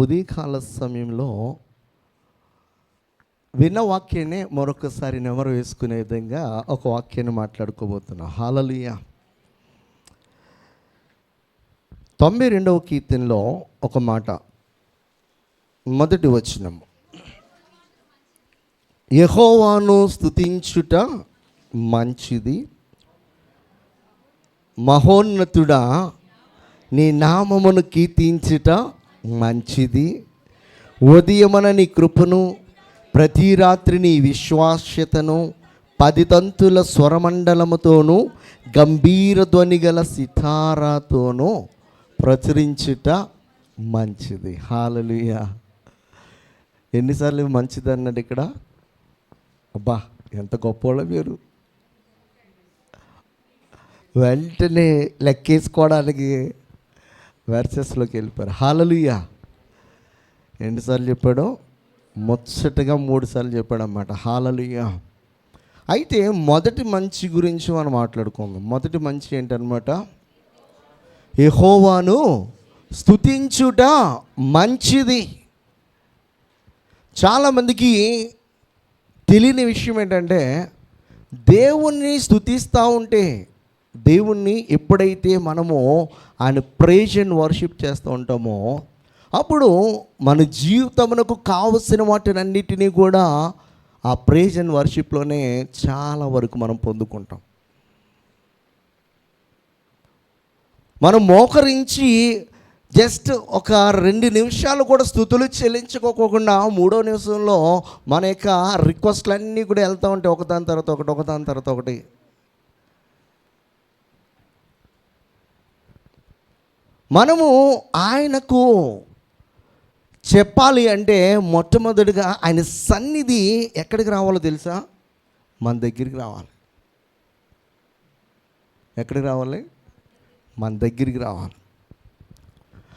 ఉదయకాల సమయంలో విన్న వాక్యాన్ని మరొకసారి నెమరు వేసుకునే విధంగా ఒక వాక్యాన్ని మాట్లాడుకోబోతున్నాం. హల్లెలూయా. 92వ కీర్తనలో ఒక మాట, మొదటి వచనం, యెహోవాను స్తుతించుట మంచిది, మహోన్నతుడా నీ నామమును కీర్తించుట మంచిది. ఉదయమున నీ కృపను, ప్రతి రాత్రి నీ విశ్వాస్యతను 10 తంతుల స్వరమండలముతోనూ గంభీర ధ్వని గల సితారాతోనూ ప్రచురించుట మంచిది. హల్లెలూయా. ఎన్నిసార్లు మంచిది అన్నాడు ఇక్కడ? అబ్బా, ఎంత గొప్పవాళ్ళో మీరు. వెంటనే లెక్కేసుకోవడానికి వెర్సెస్లోకి వెళ్ళిపోయారు. హల్లెలూయా. ఎన్నిసార్లు చెప్పాడో? ముచ్చటగా 3 సార్లు చెప్పాడు అన్నమాట. హల్లెలూయా. అయితే మొదటి మంచి గురించి మనం మాట్లాడుకుందాం. మొదటి మంచి ఏంటన్నమాట? యెహోవాను స్తుతించుట మంచిది. చాలామందికి తెలియని విషయం ఏంటంటే, దేవుణ్ణి స్తుతిస్తూ ఉంటే, దేవుణ్ణి ఎప్పుడైతే మనము ఆయన ప్రైజ్ అండ్ వర్షిప్ చేస్తూ ఉంటామో, అప్పుడు మన జీవితమునకు కావలసిన వాటినన్నిటినీ కూడా ఆ ప్రైజ్ అండ్ వర్షిప్లోనే చాలా వరకు మనం పొందుకుంటాం. మనం మోకరించి జస్ట్ ఒక 2 నిమిషాలు కూడా స్తుతులు చెల్లించుకోకుండా 3వ నిమిషంలో మన యొక్క రిక్వెస్ట్లన్నీ కూడా వెళ్తూ ఉంటాయి, ఒకదాని తర్వాత ఒకటి, ఒకదాని తర్వాత ఒకటి. మనము ఆయనకు చెప్పాలి అంటే మొట్టమొదటిగా ఆయన సన్నిధి ఎక్కడికి రావాలో తెలుసా? మన దగ్గరికి రావాలి. ఎక్కడికి రావాలి? మన దగ్గరికి రావాలి.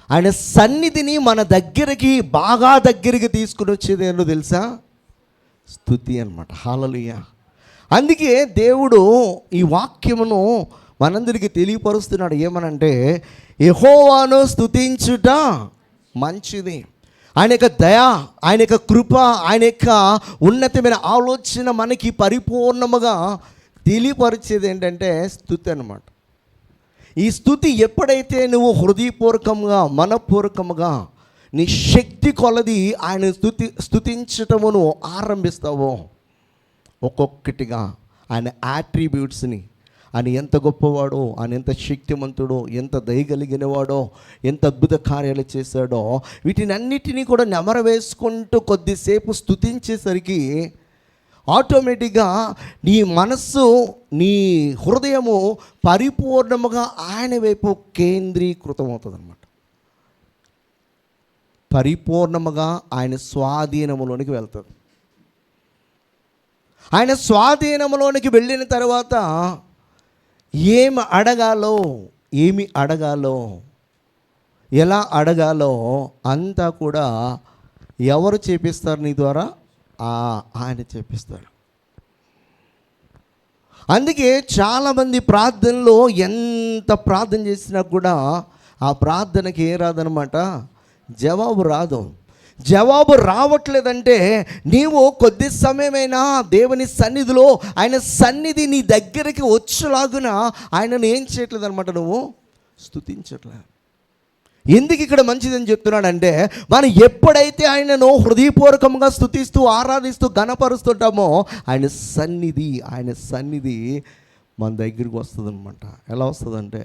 ఆయన సన్నిధిని మన దగ్గరికి, బాగా దగ్గరికి తీసుకుని వచ్చేది ఏంటో తెలుసా? స్తుతి అన్నమాట. హల్లెలూయా. అందుకే దేవుడు ఈ వాక్యమును మనందరికీ తెలియపరుస్తున్నాడు. ఏమనంటే, యెహోవాను స్తుతించుట మంచిది. ఆయన యొక్క దయ, ఆయన యొక్క కృప, ఆయన యొక్క ఉన్నతమైన ఆలోచన మనకి పరిపూర్ణముగా తెలియపరిచేది ఏంటంటే స్తుతి అన్నమాట. ఈ స్తుతి ఎప్పుడైతే నువ్వు హృదయపూర్వకంగా, మనపూర్వకంగా, నీ శక్తి కొలది ఆయన స్తుతించటము నువ్వు ఆరంభిస్తావో, ఒక్కొక్కటిగా ఆయన యాట్రిబ్యూట్స్ని, ఆయన ఎంత గొప్పవాడో, ఆయన ఎంత శక్తిమంతుడో, ఎంత దయగలిగినవాడో, ఎంత అద్భుత కార్యాలు చేశాడో, వీటిని అన్నిటినీ కూడా నెమర వేసుకుంటూ కొద్దిసేపు స్తుతించేసరికి ఆటోమేటిక్గా నీ మనస్సు, నీ హృదయము పరిపూర్ణముగా ఆయన వైపు కేంద్రీకృతం అవుతుంది అన్నమాట. పరిపూర్ణముగా ఆయన స్వాధీనములోనికి వెళ్తుంది. ఆయన స్వాధీనములోనికి వెళ్ళిన తర్వాత ఏమి అడగాలో, ఎలా అడగాలో అంతా కూడా ఎవరు చేపిస్తారు నీ ద్వారా? ఆయన చేపిస్తాడు. అందుకే చాలామంది ప్రార్థనలో ఎంత ప్రార్థన చేసినా కూడా ఆ ప్రార్థనకి ఏం రాదనమాట? జవాబు రాదు. జవాబు రావట్లేదంటే నీవు కొద్ది సమయమైనా దేవుని సన్నిధిలో, ఆయన సన్నిధి నీ దగ్గరికి వచ్చేలాగున ఆయనను ఏం చేయట్లేదు అనమాట, నువ్వు స్తుతించట్లేదు. ఎందుకు ఇక్కడ మంచిదని చెప్తున్నాడంటే, మనం ఎప్పుడైతే ఆయనను హృదయపూర్వకంగా స్తుతిస్తూ, ఆరాధిస్తూ, ఘనపరుస్తుంటామో ఆయన సన్నిధి మన దగ్గరికి వస్తుంది అనమాట. ఎలా వస్తుందంటే,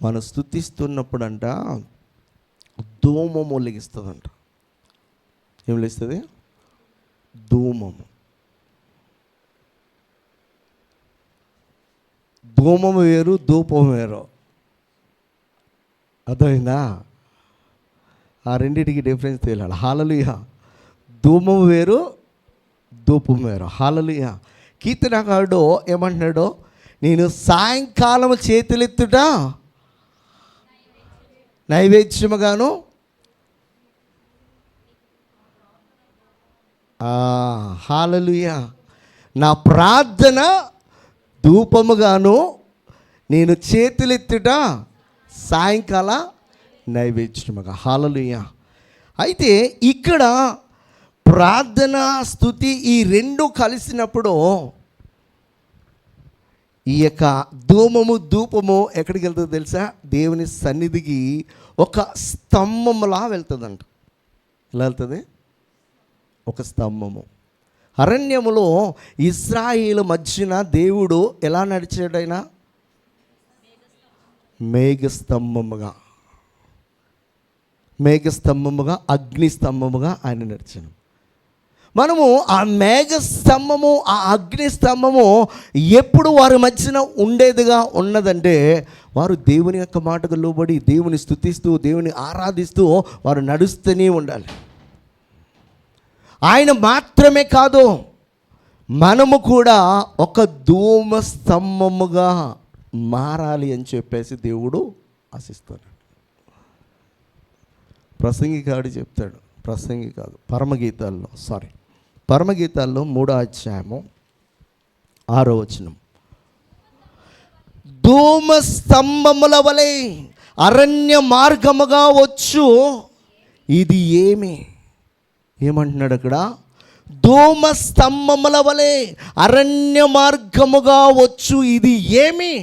మనం స్తుతిస్తున్నప్పుడంట ధూమము లెగిస్తుందంట. ఏం లేస్తుంది? ధూమము. ధూమము వేరు, ధూపం వేరు. అర్థమైందా? ఆ రెండింటికి డిఫరెన్స్ తెలియాలి. హల్లెలూయా. ధూమం వేరు, ధూపం వేరు. హల్లెలూయా. కీర్తనకారుడు ఏమంటున్నాడు? నేను సాయంకాలం చేతులెత్తుట నైవేద్యముగాను, హల్లెలూయా, నా ప్రార్థన ధూపముగాను, నేను చేతులెత్తుట సాయంకాల నైవేద్యముగా. హల్లెలూయా. అయితే ఇక్కడ ప్రార్థన, స్తుతి ఈ రెండు కలిసినప్పుడు ఈ యొక్క ధూపము ఎక్కడికి వెళ్తుందో తెలుసా? దేవుని సన్నిధికి ఒక స్తంభములా వెళ్తుందంట. ఎలా వెళ్తుంది? ఒక స్తంభము. అరణ్యములో ఇశ్రాయేలు మధ్యన దేవుడు ఎలా నడిచాడైనా? మేఘస్తంభముగా, అగ్ని స్తంభముగా ఆయన నడిచాను. మనము ఆ మేఘస్తంభము, ఆ అగ్ని స్తంభము ఎప్పుడు వారి మధ్యన ఉండేదిగా ఉన్నదంటే, వారు దేవుని యొక్క మాటకు లోబడి దేవుని స్తుతిస్తూ దేవుని ఆరాధిస్తూ వారు నడుస్తూనే ఉండాలి. ఆయన మాత్రమే కాదు, మనము కూడా ఒక ధూమ స్తంభముగా మారాలి అని చెప్పేసి దేవుడు ఆశిస్తున్నాడు. ప్రసంగికాడు చెప్తాడు, ప్రసంగి కాదు, పరమగీతాల్లో 3వ అధ్యాయము 6వ వచనం. ధూమ స్తంభముల వలె అరణ్య మార్గముగా వచ్చు ఇది ఏమంటున్నాడు అక్కడ? ధూమ స్తంభముల వలె అరణ్య మార్గముగా వచ్చు ఇది ఏమి?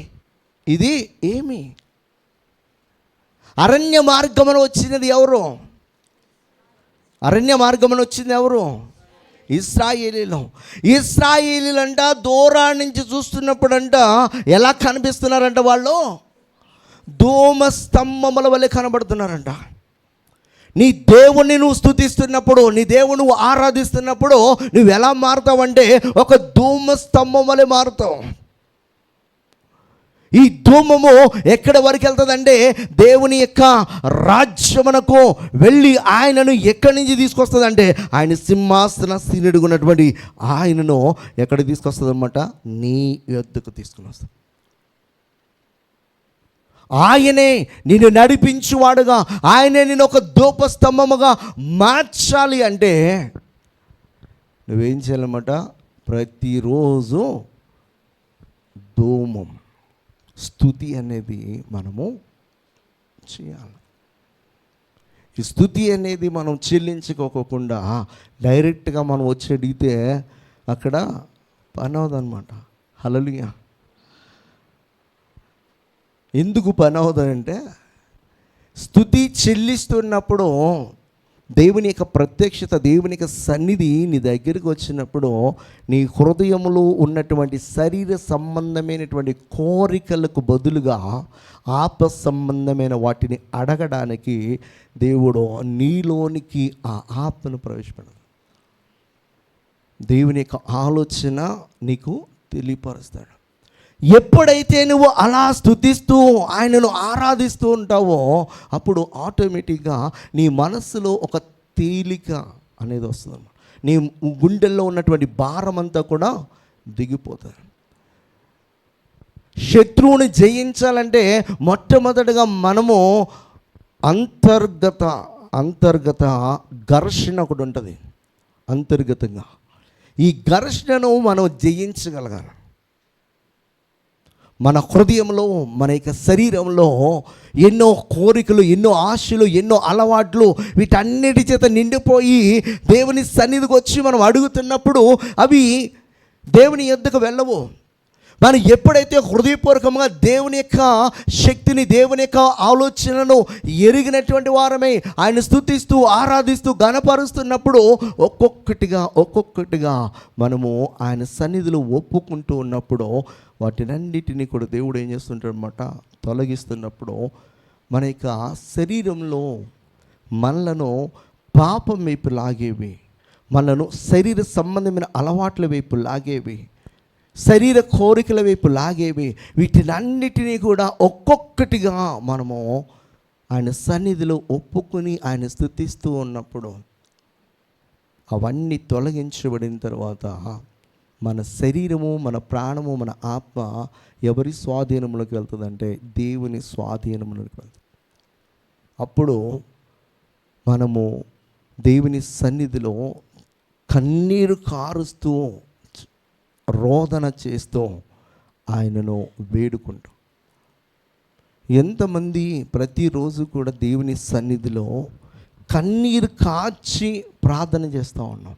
అరణ్య మార్గమున వచ్చినది ఎవరు? అరణ్య మార్గమున వచ్చింది ఎవరు? ఇశ్రాయేలీలంట దూరం నుంచి చూస్తున్నప్పుడంట ఎలా కనిపిస్తున్నారంట? వాళ్ళు ధూమ స్తంభముల వలె కనబడుతున్నారంట. నీ దేవుణ్ణి నువ్వు స్తుతిస్తున్నప్పుడు, నీ దేవుని నువ్వు ఆరాధిస్తున్నప్పుడు నువ్వు ఎలా మారుతావంటే ఒక ధూమ స్తంభం వలె మారుతావు. ఈ ధూమము ఎక్కడి వరకు వెళ్తుందంటే దేవుని యొక్క రాజ్యమునకు వెళ్ళి ఆయనను ఎక్కడి నుంచి తీసుకొస్తుందంటే ఆయన సింహాసనస్థునిగా ఉన్నటువంటి ఆయనను ఎక్కడికి తీసుకొస్తుంది అన్నమాట? నీ యొద్దకు తీసుకుని వస్తుంది. ఆయనే నిన్ను నడిపించువాడుగా, ఆయనే నేను ఒక ధూపస్తంభముగా మార్చాలి అంటే నువ్వేం చేయాలన్నమాట? ప్రతిరోజు ధూమం, స్తుతి అనేది మనము చేయాలి. ఈ స్తుతి అనేది మనం చెల్లించుకోకుండా డైరెక్ట్గా మనం వచ్చి అడిగితే అక్కడ పని అవదన్నమాట. హల్లెలూయా. ఎందుకు పని అవుతుందంటే, స్తుతి చెల్లిస్తున్నప్పుడు దేవుని యొక్క ప్రత్యక్షత, దేవుని యొక్క సన్నిధి నీ దగ్గరికి వచ్చినప్పుడు నీ హృదయంలో ఉన్నటువంటి శరీర సంబంధమైనటువంటి కోరికలకు బదులుగా ఆత్మ సంబంధమైన వాటిని అడగడానికి దేవుడు నీలోనికి ఆ ఆత్మను ప్రవేశపెడతాడు. దేవుని యొక్క ఆలోచన నీకు తెలియపరుస్తాడు. ఎప్పుడైతే నువ్వు అలా స్తుతిస్తూ ఆయనను ఆరాధిస్తూ ఉంటావో అప్పుడు ఆటోమేటిక్గా నీ మనస్సులో ఒక తేలిక అనేది వస్తుంది. నీ గుండెల్లో ఉన్నటువంటి భారం అంతా కూడా దిగిపోతుంది. శత్రువుని జయించాలంటే మొట్టమొదటిగా మనము అంతర్గత ఘర్షణ ఒకటి ఉంటుంది. అంతర్గతంగా ఈ ఘర్షణను మనం జయించగలగాలి. మన హృదయంలో, మన యొక్క శరీరంలో ఎన్నో కోరికలు, ఎన్నో ఆశలు, ఎన్నో అలవాట్లు, వీటన్నిటి చేత నిండిపోయి దేవుని సన్నిధికి వచ్చి మనం అడుగుతున్నప్పుడు అవి దేవుని యొద్దకు వెళ్ళవు. మనం ఎప్పుడైతే హృదయపూర్వకంగా దేవుని యొక్క శక్తిని, దేవుని యొక్క ఆలోచనను ఎరిగినటువంటి వారమై ఆయన స్తుతిస్తూ ఆరాధిస్తూ ఘనపరుస్తున్నప్పుడు ఒక్కొక్కటిగా మనము ఆయన సన్నిధిలో ఒప్పుకుంటూ ఉన్నప్పుడు వాటినన్నిటినీ కూడా దేవుడు ఏం చేస్తుంటాడనమాట? తొలగిస్తున్నప్పుడు మన యొక్క శరీరంలో మనలను పాపం వైపు లాగేవి, మనను శరీర సంబంధమైన అలవాట్ల వైపు లాగేవి, శరీర కోరికల వైపు లాగేవి, వీటినన్నిటినీ కూడా ఒక్కొక్కటిగా మనము ఆయన సన్నిధిలో ఒప్పుకొని ఆయన స్తుతిస్తూ ఉన్నప్పుడు అవన్నీ తొలగించబడిన తర్వాత మన శరీరము, మన ప్రాణము, మన ఆత్మ ఎవరి స్వాధీనంలోకి వెళ్తుందంటే దేవుని స్వాధీనంలోకి వెళ్తుంది. అప్పుడు మనము దేవుని సన్నిధిలో కన్నీరు కారుస్తూ రోదన చేస్తూ ఆయనను వేడుకుంటాం. ఎంతమంది ప్రతిరోజు కూడా దేవుని సన్నిధిలో కన్నీరు కార్చి ప్రార్థన చేస్తూ ఉన్నాం.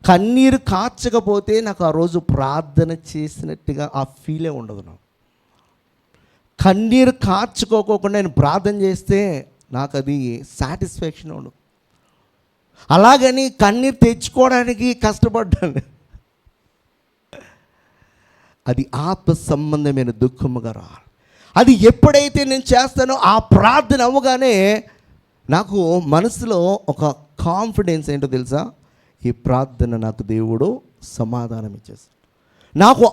కన్నీరు కార్చకపోతే నాకు ఆ రోజు ప్రార్థన చేసినట్టుగా ఆ ఫీలే ఉండదు. నాకు కన్నీరు కార్చుకోకుండా నేను ప్రార్థన చేస్తే నాకు అది సాటిస్ఫాక్షన్ ఉండదు. అలాగని కన్నీరు తెచ్చుకోవడానికి కష్టపడ్డాను. అది ఆత్మ సంబంధమైన దుఃఖముగా రావాలి. అది ఎప్పుడైతే నేను చేస్తానో ఆ ప్రార్థన అవ్వగానే నాకు మనసులో ఒక కాన్ఫిడెన్స్ ఏంటో తెలుసా, ఈ ప్రార్థన నాకు దేవుడు సమాధానం ఇచ్చేస్తాడు, నాకు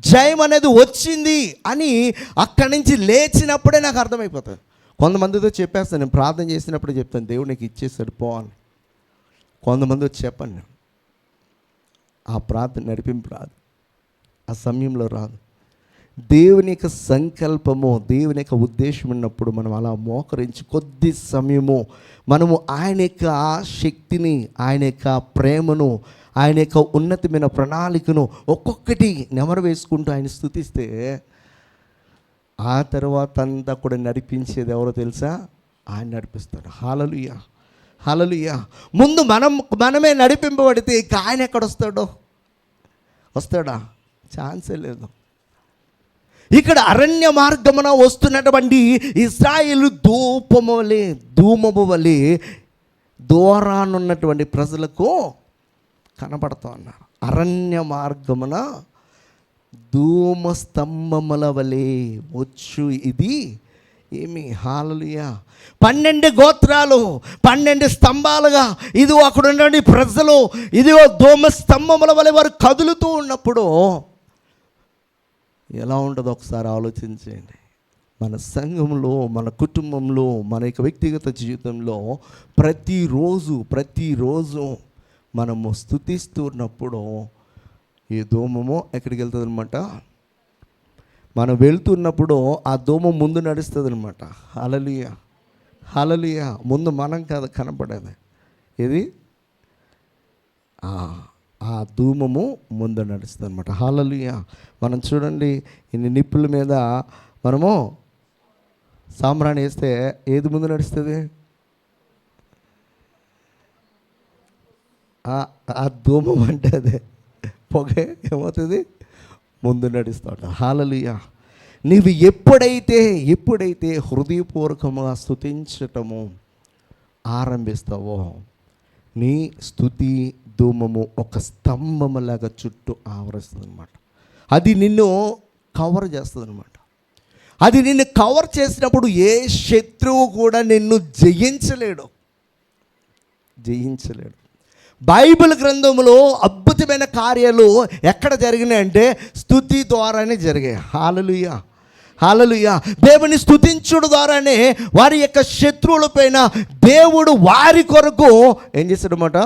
జయం అనేది వచ్చింది అని అక్కడి నుంచి లేచినప్పుడే నాకు అర్థమైపోతుంది. కొంతమందితో చెప్పేస్తాను, నేను ప్రార్థన చేసినప్పుడు చెప్తాను, దేవుడు నీకు ఇచ్చేస్తాడు పో అని. కొంతమంది వచ్చి చెప్పండి, ఆ ప్రార్థన నడిపింపు రాదు, ఆ సమయంలో రాదు. దేవుని యొక్క సంకల్పము, దేవుని యొక్క ఉద్దేశం ఉన్నప్పుడు మనం అలా మోకరించి కొద్ది సమయము మనము ఆయన యొక్క శక్తిని, ఆయన యొక్క ప్రేమను, ఆయన యొక్క ఉన్నతమైన ప్రణాళికను ఒక్కొక్కటి నెమరు వేసుకుంటూ ఆయన స్తుతిస్తే ఆ తర్వాత అంతా కూడా నడిపించేది ఎవరో తెలుసా, ఆయన నడిపిస్తాడు. హల్లెలూయా, హల్లెలూయా. ముందు మనమే నడిపింపబడితే ఇక ఆయన ఎక్కడ వస్తాడా? ఛాన్సే లేదు. ఇక్కడ అరణ్య మార్గమున వస్తున్నటువంటి ఇశ్రాయేలు ధూమము వలె దూరానున్నటువంటి ప్రజలకు కనపడుతూ ఉన్నారు. అరణ్య మార్గమున ధూమ స్తంభముల వలె వచ్చు ఇది ఏమి. హల్లెలూయా. 12 గోత్రాలు 12 స్తంభాలుగా ఇదిగో అక్కడ ఉన్నటువంటి ప్రజలు ఇదిగో ధూమ స్తంభముల వలె వారు కదులుతూ ఉన్నప్పుడు ఎలా ఉంటుందో ఒకసారి ఆలోచించండి. మన సంఘంలో, మన కుటుంబంలో, మన యొక్క వ్యక్తిగత జీవితంలో ప్రతిరోజు మనము స్తుతిస్తున్నప్పుడు ఈ ధూమము ఎక్కడికి వెళ్తుంది అనమాట, మనం వెళ్తున్నప్పుడు ఆ ధూమం ముందు నడుస్తుంది అనమాట. హల్లెలూయా, హల్లెలూయా. ముందు మనం కాదు కనపడేది, ఇది ఆ ధూమము ముందు నడుస్తుంది అనమాట. హల్లెలూయా. మనం చూడండి, ఇన్ని నిప్పుల మీద మనము సాంబ్రాణి వేస్తే ఏది ముందు నడుస్తుంది? ఆ ధూమం అంటే అదే పొగ ఏమవుతుంది, ముందు నడుస్తాడు. హల్లెలూయా. నీవు ఎప్పుడైతే హృదయపూర్వకంగా స్తుతించటము ఆరంభిస్తావో నీ స్తుతి ధూమము ఒక స్తంభములాగా చుట్టూ ఆవరిస్తుంది అనమాట. అది నిన్ను కవర్ చేస్తుంది అనమాట. అది నిన్ను కవర్ చేసినప్పుడు ఏ శత్రువు కూడా నిన్ను జయించలేడు. బైబిల్ గ్రంథంలో అద్భుతమైన కార్యాలు ఎక్కడ జరిగినాయంటే స్తుతి ద్వారానే జరిగాయి. హల్లెలూయా, హల్లెలూయా. దేవుని స్తుతించుడు ద్వారానే వారి యొక్క శత్రువుల పైన దేవుడు వారి కొరకు ఏం చేశాడనమాట,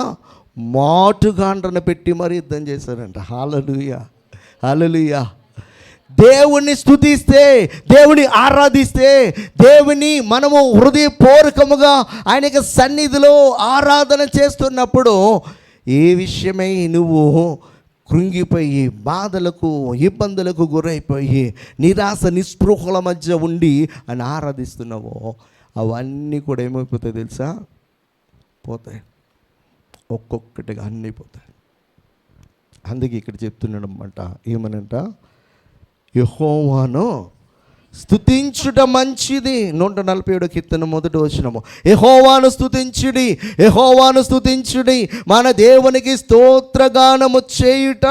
మాటుగాండ్రను పెట్టి మరి యుద్ధం చేశాడంట. హల్లెలూయా, హల్లెలూయా. దేవుణ్ణి స్తుతిస్తే, దేవుని ఆరాధిస్తే, దేవుని మనము హృదయపూర్వకముగా ఆయన యొక్క సన్నిధిలో ఆరాధన చేస్తున్నప్పుడు ఏ విషయమై నువ్వు కృంగిపోయి బాధలకు ఇబ్బందులకు గురైపోయి నిరాశ నిస్పృహల మధ్య ఉండి అని ఆరాధిస్తున్నావో అవన్నీ కూడా ఏమైపోతాయి తెలుసా, పోతాయి. ఒక్కొక్కటిగా అన్నీ పోతాయి. అందుకే ఇక్కడ చెప్తున్నాడు అన్నమాట, ఏమనంట, యెహోవాను స్తుతించుట మంచిది. 147 కీర్తన 1వ వచనము, యెహోవాను స్తుతించుడి, మన దేవునికి స్తోత్రగానము చేయుట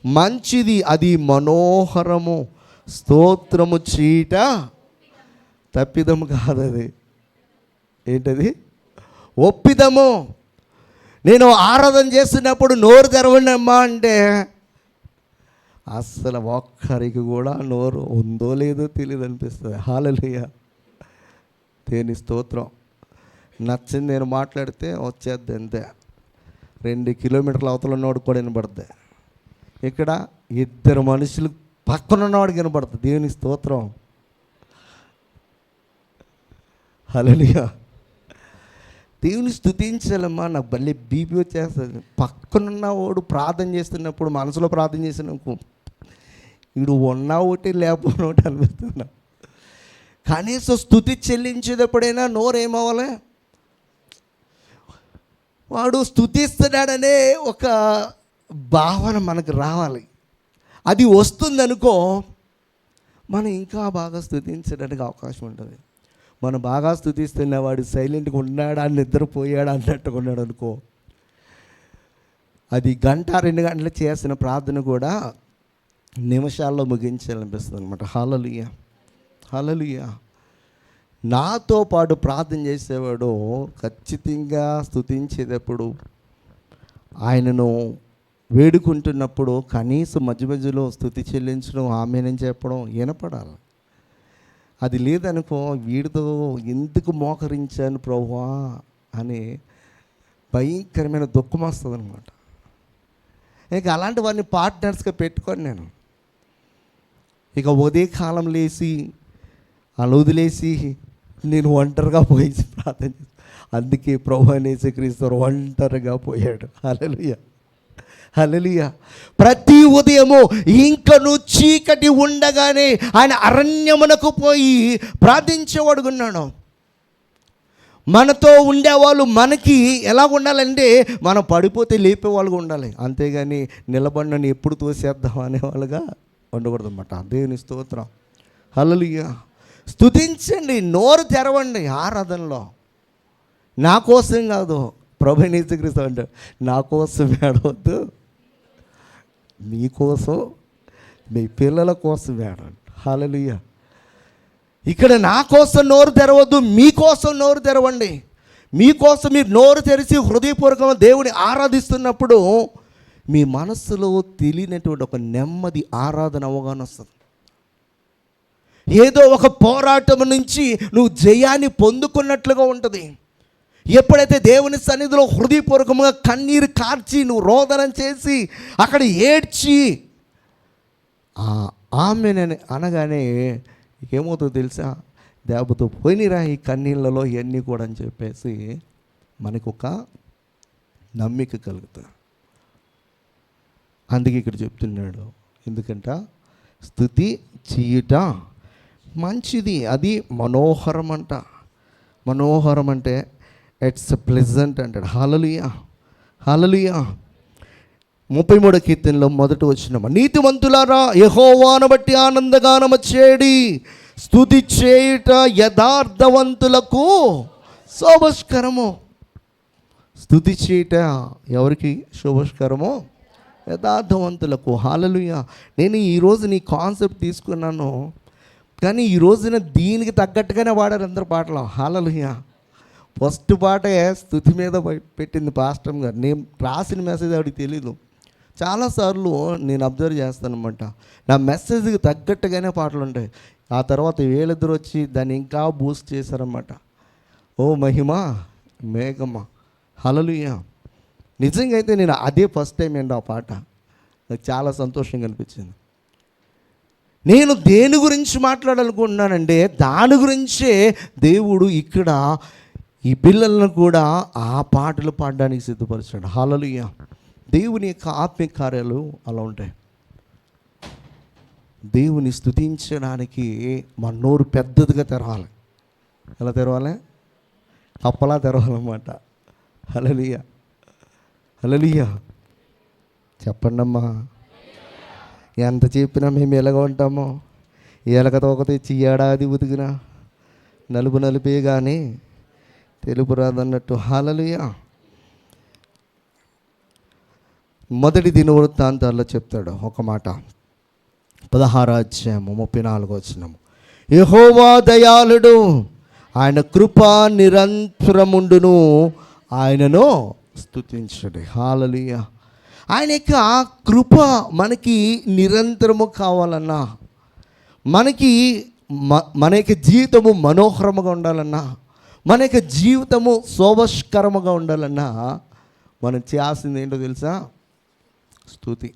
మంచిది, అది మనోహరము. స్తోత్రము చేయుట తప్పిదము కాదు, అది ఏంటది, ఒప్పిదము. నేను ఆరాధన చేస్తున్నప్పుడు నోరు తెరవండమ్మా అంటే అస్సలు ఒక్కరికి కూడా నోరు ఉందో లేదో తెలియదు అనిపిస్తుంది. హల్లెలూయా, దేని స్తోత్రం. నచ్చింది నేను మాట్లాడితే వచ్చేద్ది అంతే. 2 కిలోమీటర్ల అవతల ఉన్నవాడు కూడా వినపడుతుంది. ఇక్కడ 2 మనుషులు పక్కన ఉన్నవాడికి వినపడుతుంది. దేవుని స్తోత్రం. హల్లెలూయా. దేవుని స్తుతించాలమ్మా. నాకు భలే బీపీ వచ్చేస్తుంది. పక్కనున్నవాడు ప్రార్థన చేస్తున్నప్పుడు మనసులో ప్రార్థన చేసినప్పుడు వీడు ఉన్నా ఒకటి లేకపోయినా ఒకటి అనిపిస్తున్నా. కనీసం స్తుతి చెల్లించేటప్పుడైనా నోరేమవ్వాలి? వాడు స్తుతిస్తున్నాడనే ఒక భావన మనకు రావాలి. అది వస్తుందనుకో, మనం ఇంకా బాగా స్తుతించడానికి అవకాశం ఉంటుంది. మనం బాగా స్తుతిస్తున్న వాడు సైలెంట్గా ఉన్నాడా, నిద్రపోయాడా అన్నట్టుగా ఉన్నాడు అనుకో, అది 1-2 గంటలు చేసిన ప్రార్థన కూడా నిమిషాల్లో ముగించాలనిపిస్తుంది అనమాట. హల్లెలూయా, హల్లెలూయా. నాతో పాటు ప్రార్థన చేసేవాడు ఖచ్చితంగా స్తుతించేటప్పుడు, ఆయనను వేడుకుంటున్నప్పుడు కనీసం మధ్య మధ్యలో స్తుతి చెల్లించడం, ఆమేనని చెప్పడం వినపడాలి. అది లేదనుకో, వీడితో ఎందుకు మోకరించాను ప్రభువా అని భయంకరమైన దుఃఖం వస్తుంది అనమాట. ఇక అలాంటి వారిని పార్ట్నర్స్గా పెట్టుకొని నేను ఇక ఉదయకాలం లేచి అలా వదిలేసి నేను ఒంటరిగా పోయి ప్రార్థన చేస్తాను. అందుకే ప్రభువైన యేసుక్రీస్తు ఒంటరిగా పోయాడు. హల్లెలూయా, హల్లెలూయా. ప్రతి ఉదయము ఇంకను చీకటి ఉండగానే ఆయన అరణ్యమునకు పోయి ప్రార్థించేవాడుకున్నాడు. మనతో ఉండేవాళ్ళు మనకి ఎలా ఉండాలంటే, మనం పడిపోతే లేపేవాళ్ళుగా ఉండాలి, అంతేగాని నిలబడినని ఎప్పుడు తోసేద్దాం అనేవాళ్ళుగా ఉండకూడదు అన్నమాట. దేవుని స్తోత్రం, హల్లెలూయా. స్తుతించండి, నోరు తెరవండి ఆరాధనలో. నా కోసం కాదు, ప్రభువైన యేసుక్రీస్తు అంటాడు, నా కోసం ఏడవద్దు, మీకోసం, మీ పిల్లల కోసం ఏడండి. హల్లెలూయా. ఇక్కడ నా కోసం నోరు తెరవద్దు, మీకోసం నోరు తెరవండి. మీకోసం మీరు నోరు తెరిచి హృదయపూర్వకంగా దేవుని ఆరాధిస్తున్నప్పుడు మీ మనస్సులో తెలియనటువంటి ఒక నెమ్మది ఆరాధన అవగాహన వస్తుంది. ఏదో ఒక పోరాటం నుంచి నువ్వు జయాన్ని పొందుకున్నట్లుగా ఉంటుంది. ఎప్పుడైతే దేవుని సన్నిధిలో హృదయపూర్వకంగా కన్నీరు కార్చి నువ్వు రోదనం చేసి అక్కడ ఏడ్చి ఆమెనని అనగానే ఏమవుతుందో తెలుసా, దేవతో పోయినరా ఈ కన్నీళ్ళలో ఇవన్నీ కూడా అని చెప్పేసి మనకు ఒక నమ్మిక కలుగుతుంది. అందుకే ఇక్కడ చెప్తున్నాడు, ఎందుకంట స్తుతి చేయుట మంచిది, అది మనోహరం అంట. మనోహరం అంటే ఇట్స్ ప్లెజెంట్ అంటాడు. హల్లెలూయా, హల్లెలూయా. 33వ కీర్తనలో మొదటి వచనం, నీతిమంతులారా యెహోవాను బట్టి ఆనందగానము చేయుడి, స్తుతి చేయుట యథార్థవంతులకు శోభస్కరము. స్తుతి చేయుట ఎవరికి శోభస్కరమో? యథార్థవంతులకు. హల్లెలూయా. నేను ఈరోజు నీ కాన్సెప్ట్ తీసుకున్నాను, కానీ ఈ రోజున దీనికి తగ్గట్టుగానే వాడారు అందరు పాటలు. హల్లెలూయా. ఫస్ట్ పాటే స్తుతి మీద పెట్టింది పాస్టర్ గారు. నేను రాసిన మెసేజ్ ఆవిడకి తెలీదు. చాలాసార్లు నేను అబ్జర్వ్ చేస్తానమాట, నా మెసేజ్కి తగ్గట్టుగానే పాటలు ఉంటాయి. ఆ తర్వాత వీళ్ళిద్దరు వచ్చి దాన్ని ఇంకా బూస్ట్ చేశారన్నమాట. ఓ మహిమ మేఘమ్మ, హల్లెలూయా. నిజంగా అయితే నేను అదే ఫస్ట్ టైం ఏంటి ఆ పాట, నాకు చాలా సంతోషంగా అనిపించింది. నేను దేని గురించి మాట్లాడాలనుకుంటున్నానంటే దాని గురించే దేవుడు ఇక్కడ ఈ పిల్లలను కూడా ఆ పాటలు పాడడానికి సిద్ధపరిచాడు. హల్లెలూయా. దేవుని యొక్క ఆత్మీయ కార్యాలు అలా ఉంటాయి. దేవుని స్తుతించడానికి మన నోరు పెద్దదిగా తెరవాలి. ఎలా తెరవాలి? కప్పలా తెరవాలన్నమాట. హల్లెలూయా, హల్లెలూయా. చెప్పండమ్మా. ఎంత చెప్పినా మేము ఎలాగ ఉంటామో, ఎలకతో ఒక తెచ్చి ఏడాది ఉతికినా నలుపు నలిపే కానీ తెలుపు రాదన్నట్టు. హల్లెలూయా. మొదటి దినవృత్తాంతాల్లో చెప్తాడు ఒక మాట, 16:34 యెహోవా దయాళుడు, ఆయన కృప నిరంతరముండును, ఆయనను స్తుతించండి. హల్లెలూయా. ఆయన యొక్క కృప మనకి నిరంతరము కావాలన్నా, మనకి మన యొక్క జీవితము మనోహరముగా ఉండాలన్నా, మన యొక్క జీవితము శోభస్కరముగా ఉండాలన్నా మనం చేయాల్సింది ఏంటో తెలుసా? స్తుతి.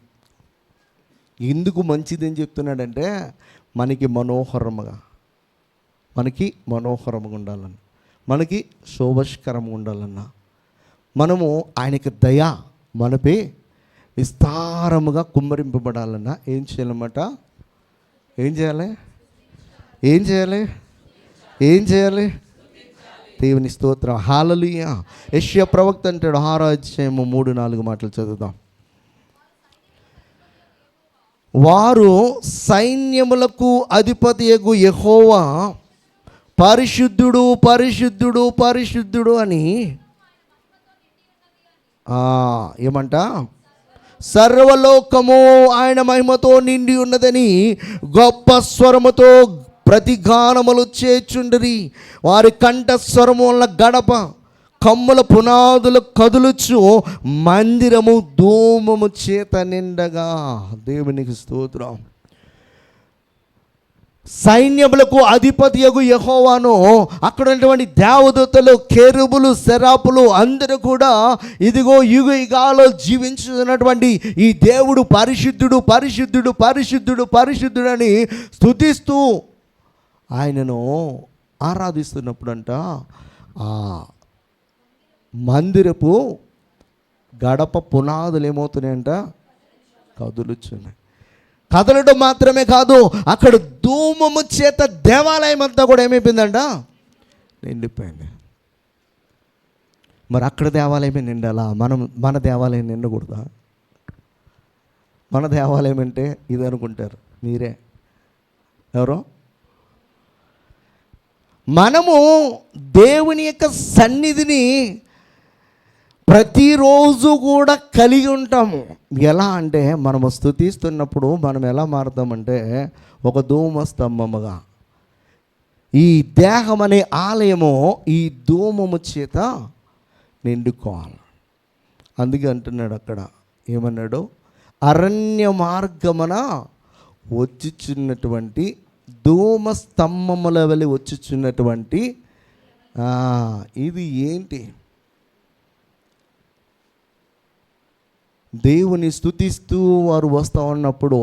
ఎందుకు మంచిదని చెప్తున్నాడంటే మనకి మనోహరముగా ఉండాలన్నా, మనకి శోభస్కరంగా ఉండాలన్నా, మనము ఆయనకి దయ మనపై విస్తారముగా కుమ్మరింపబడాలన్నా ఏం చేయాలన్నమాట? ఏం చేయాలి? ఏం చేయాలి? దేవుని స్తోత్రం, హల్లెలూయా. యెషయా ప్రవక్త అంటాడు, 6వ అధ్యాయము 3-4 మాటలు చదువుదాం. వారు సైన్యములకు అధిపతియగు యెహోవా పరిశుద్ధుడు పరిశుద్ధుడు పరిశుద్ధుడు అని ఏమంట, సర్వలోకము ఆయన మహిమతో నిండి ఉన్నదని గొప్ప స్వరముతో ప్రతిగానములు చేచుండిరి. వారి కంఠస్వరము వలన గడప కమ్ముల పునాదులు కదులుచు మందిరము ధూమము చేత నిండగా. దేవునికి స్తోత్రం. సైన్యములకు అధిపతియగు యెహోవాను, అక్కడ ఉన్నటువంటి దేవదూతలు, కెరూబులు, సెరాపులు అందరూ కూడా ఇదిగో యుగ యుగాలు జీవించుతున్నటువంటి ఈ దేవుడు పరిశుద్ధుడు పరిశుద్ధుడు పరిశుద్ధుడు పరిశుద్ధుడు అని స్తుతిస్తూ ఆయనను ఆరాధిస్తున్నప్పుడంట ఆ మందిరపు గడప పునాదులు ఏమవుతున్నాయంట? కదులుచున్నాయి. కదలడం మాత్రమే కాదు, అక్కడ ధూమము చేత దేవాలయం అంతా కూడా ఏమైపోయిందంట? నిండిపోయింది. మరి అక్కడ దేవాలయమే నిండాలా? మన దేవాలయం నిండకూడదా? మన దేవాలయం అంటే ఇది అనుకుంటారు మీరే. ఎవరో మనము దేవుని యొక్క సన్నిధిని ప్రతిరోజు కూడా కలిగి ఉంటాము. ఎలా అంటే మనము స్తుతిస్తున్నప్పుడు మనం ఎలా మారుతామంటే ఒక ధూమ స్తంభముగా. ఈ దేహం అనే ఆలయము ఈ ధూమము చేత నిండుకోవాలి. అందుకే అంటున్నాడు అక్కడ, ఏమన్నాడు? అరణ్య మార్గమున వచ్చుచున్నటువంటి ధూమ స్తంభముల వలె వచ్చుచున్నటువంటి ఇది ఏంటి? దేవుని స్తుతిస్తూ వారు వస్తూ ఉన్నప్పుడు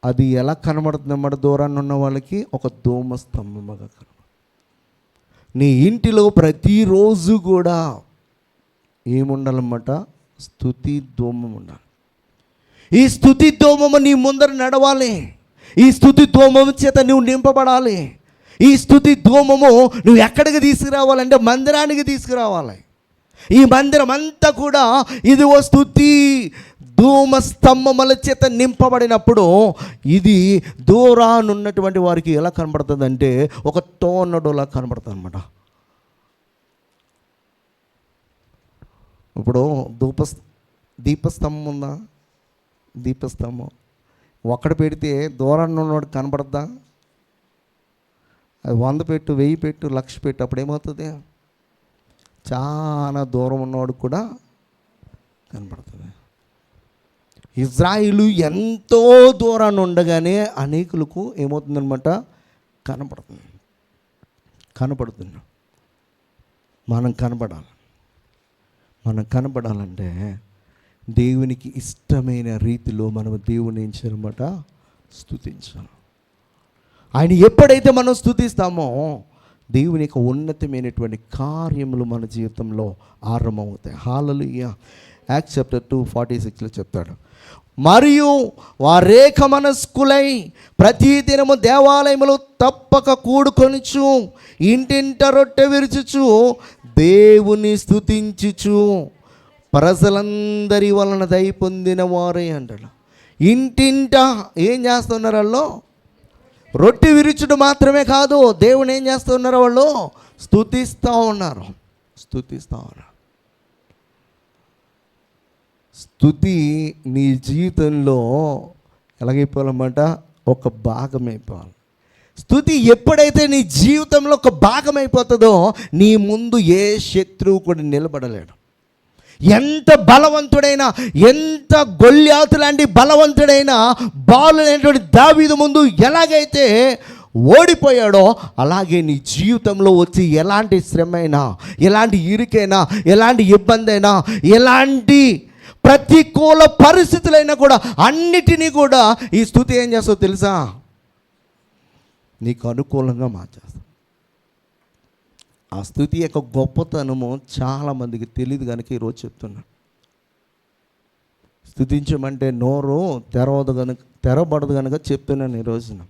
అది ఎలా కనబడుతుంది అన్నమాట? దూరాన్ని ఉన్న వాళ్ళకి ఒక ధూమ స్తంభముగా కనబడుతుంది. నీ ఇంటిలో ప్రతిరోజు కూడా ఏముండాలన్నమాట? స్తుతి ధూమం ఉండాలి. ఈ స్తుతి ధూమము నీ ముందర నడవాలి. ఈ స్తుతి ధూమము చేత నువ్వు నింపబడాలి. ఈ స్తుతి ధూమము నువ్వు ఎక్కడికి తీసుకురావాలంటే మందిరానికి తీసుకురావాలి. ఈ మందిరం అంతా కూడా ఇది ఓ స్తుతి ధూమ స్తంభముల చేత నింపబడినప్పుడు ఇది దూరానున్నటువంటి వారికి ఎలా కనబడుతుంది అంటే ఒక టోర్నడోలా కనబడుతుంది అన్నమాట. ఇప్పుడు దీపస్తంభం ఉందా? దీపస్తంభం ఒక్కడ పెడితే దూరాన్ని ఉన్నవాడు కనబడద్దా? అది 100 పెట్టు, 1000 పెట్టు, 1,00,000 పెట్టు, అప్పుడు ఏమవుతుంది? చాలా దూరం ఉన్నవాడు కూడా కనబడుతుంది. ఇజ్రాయిలు ఎంతో దూరాన్ని ఉండగానే అనేకులకు ఏమవుతుందన్నమాట? కనపడుతుంది. మనం కనపడాలంటే దేవునికి ఇష్టమైన రీతిలో మనం దేవుని ఏం చేయాలన్నమాట? స్తుతించాలి. ఆయన ఎప్పుడైతే మనం స్తుతిస్తామో దేవుని యొక్క ఉన్నతమైనటువంటి కార్యములు మన జీవితంలో ఆరంభమవుతాయి. హల్లెలూయా. యాక్ట్స్ చాప్టర్ 2:46లో చెప్తాడు, మరియు వారేక మనస్కులై ప్రతి దినము దేవాలయములు తప్పక కూడుకొనుచు ఇంటింట రొట్టె విరుచుచు దేవుని స్తుతించుచు ప్రజలందరి వలన దయ పొందిన వారే అంటాడు. ఇంటింట ఏం చేస్తున్నారు? వాళ్ళు రొట్టె విరుచుడు మాత్రమే కాదు, దేవుని ఏం చేస్తున్నారు? వాళ్ళు స్తుతిస్తూ ఉన్నారు. స్తుతి నీ జీవితంలో ఎలాగైపోవాలన్నమాట? ఒక భాగం అయిపోవాలి. స్తుతి ఎప్పుడైతే నీ జీవితంలో ఒక భాగం అయిపోతుందో నీ ముందు ఏ శత్రువు కూడా నిలబడలేడు. ఎంత బలవంతుడైనా, ఎంత గొల్యాతు లాంటి బలవంతుడైనా బాలునైనటువంటి దావీదు ముందు ఎలాగైతే ఓడిపోయాడో అలాగే నీ జీవితంలో వచ్చి ఎలాంటి శ్రమ అయినా, ఎలాంటి ఇరుకైనా, ఎలాంటి ఇబ్బంది అయినా, ఎలాంటి ప్రతికూల పరిస్థితులైనా కూడా అన్నిటినీ కూడా ఈ స్తుతి ఏం చేస్తావు తెలుసా? నీకు అనుకూలంగా మార్చేస్తావు. ఆ స్తుతి యొక్క గొప్పతనము చాలామందికి తెలియదు కనుక ఈరోజు చెప్తున్నా. స్తుతించమంటే నోరు తెరవబడదు కనుక చెప్తున్నాను ఈ రోజున.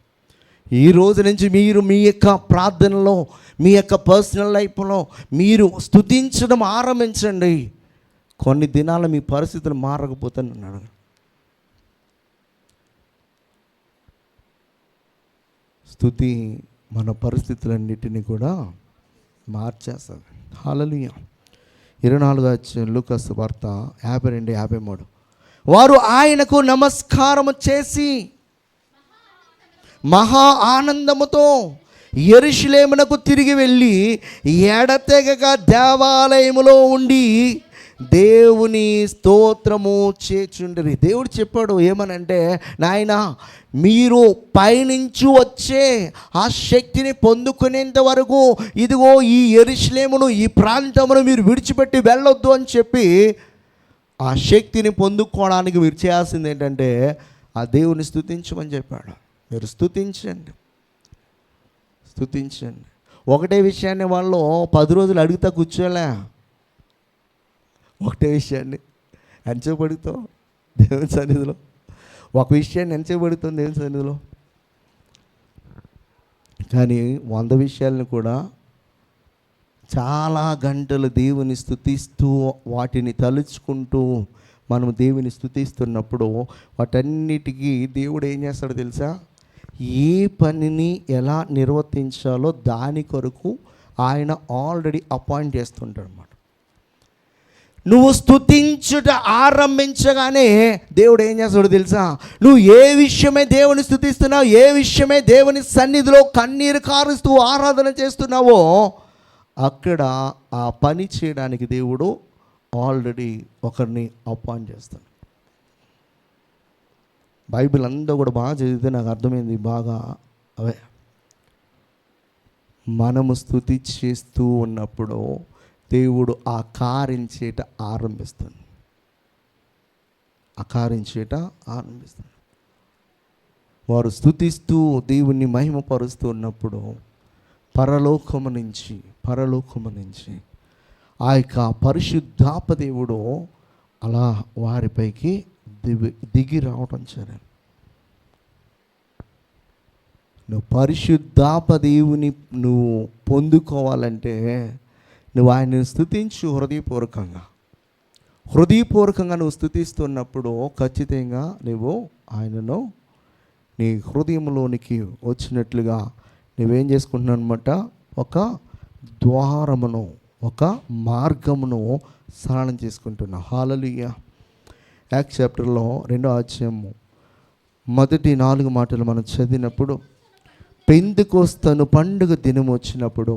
ఈ రోజు నుంచి మీరు మీ యొక్క ప్రార్థనలో, మీ యొక్క పర్సనల్ లైఫ్లో మీరు స్తుతించడం ఆరంభించండి. కొన్ని దినాలు మీ పరిస్థితులు మారకపోతున్నాడు. స్తుతి మన పరిస్థితులన్నిటినీ కూడా మార్చేస్తుంది. హల్లెలూయా. 24 లూకాసు వార్త 52, 53. వారు ఆయనకు నమస్కారము చేసి మహా ఆనందముతో యెరూషలేమునకు తిరిగి వెళ్ళి ఎడతెగక దేవాలయములో ఉండి దేవుని స్తోత్రము చేచుండిరి. దేవుడు చెప్పాడు ఏమనంటే, నాయనా, మీరు పైనుంచి వచ్చే ఆ శక్తిని పొందుకునేంత వరకు ఇదిగో ఈ యెరూషలేమును, ఈ ప్రాంతమును మీరు విడిచిపెట్టి వెళ్ళొద్దు అని చెప్పి, ఆ శక్తిని పొందుకోవడానికి మీరు చేయాల్సింది ఏంటంటే ఆ దేవుని స్తుతించమని చెప్పాడు. మీరు స్తుతించండి. ఒకటే విషయాన్ని వాళ్ళు 10 రోజులు అడుగుతా కూర్చోలే. ఒకటే విషయాన్ని ఎంతసేపు అడుగుతావు దేవుని సన్నిధిలో? ఒక విషయాన్ని ఎంతసేపు అడుగుతాం దేవుని సన్నిధిలో? కానీ 100 విషయాలను కూడా చాలా గంటలు దేవుని స్తుతిస్తూ, వాటిని తలుచుకుంటూ మనం దేవుని స్తుతిస్తున్నప్పుడు వాటన్నిటికీ దేవుడు ఏం చేస్తాడో తెలుసా? ఏ పనిని ఎలా నిర్వర్తించాలో దాని కొరకు ఆయన ఆల్రెడీ అపాయింట్ చేస్తుంటాడు అన్నమాట. నువ్వు స్తుతించుట ఆరంభించగానే దేవుడు ఏం చేస్తాడో తెలుసా? నువ్వు ఏ విషయమే దేవుని స్తుతిస్తున్నావు, ఏ విషయమే దేవుని సన్నిధిలో కన్నీరు కారుస్తూ ఆరాధన చేస్తున్నావో అక్కడ ఆ పని చేయడానికి దేవుడు ఆల్రెడీ ఒకరిని అపాయింట్ చేస్తాడు. బైబిల్ అంతా కూడా బాగా చదివితే నాకు అర్థమైంది బాగా అవే. మనము స్తుతి చేస్తూ ఉన్నప్పుడు దేవుడు ఆ కార్యం చేయట ఆరంభిస్తాడు. వారు స్తుతిస్తూ దేవుణ్ణి మహిమపరుస్తూ ఉన్నప్పుడు పరలోకము నుంచి ఆ యొక్క పరిశుద్ధాత్మ దేవుడు అలా వారిపైకి దిగి రావటం సరే. నువ్వు పరిశుద్ధాత్మ దేవుని నువ్వు పొందుకోవాలంటే నువ్వు ఆయనను స్తుతించు. హృదయపూర్వకంగా నువ్వు స్తుతిస్తున్నప్పుడు ఖచ్చితంగా నువ్వు ఆయనను నీ హృదయంలోనికి వచ్చినట్లుగా నువ్వేం చేసుకుంటున్నావు అనమాట? ఒక ద్వారమును, ఒక మార్గమును సరళం చేసుకుంటున్నావు. హల్లెలూయా. యాక్ట్స్ చాప్టర్లో 2వ అధ్యాయము మొదటి 4 మాటలు మనం చదివినప్పుడు, పెంతెకొస్తు పండుగ దినం వచ్చినప్పుడు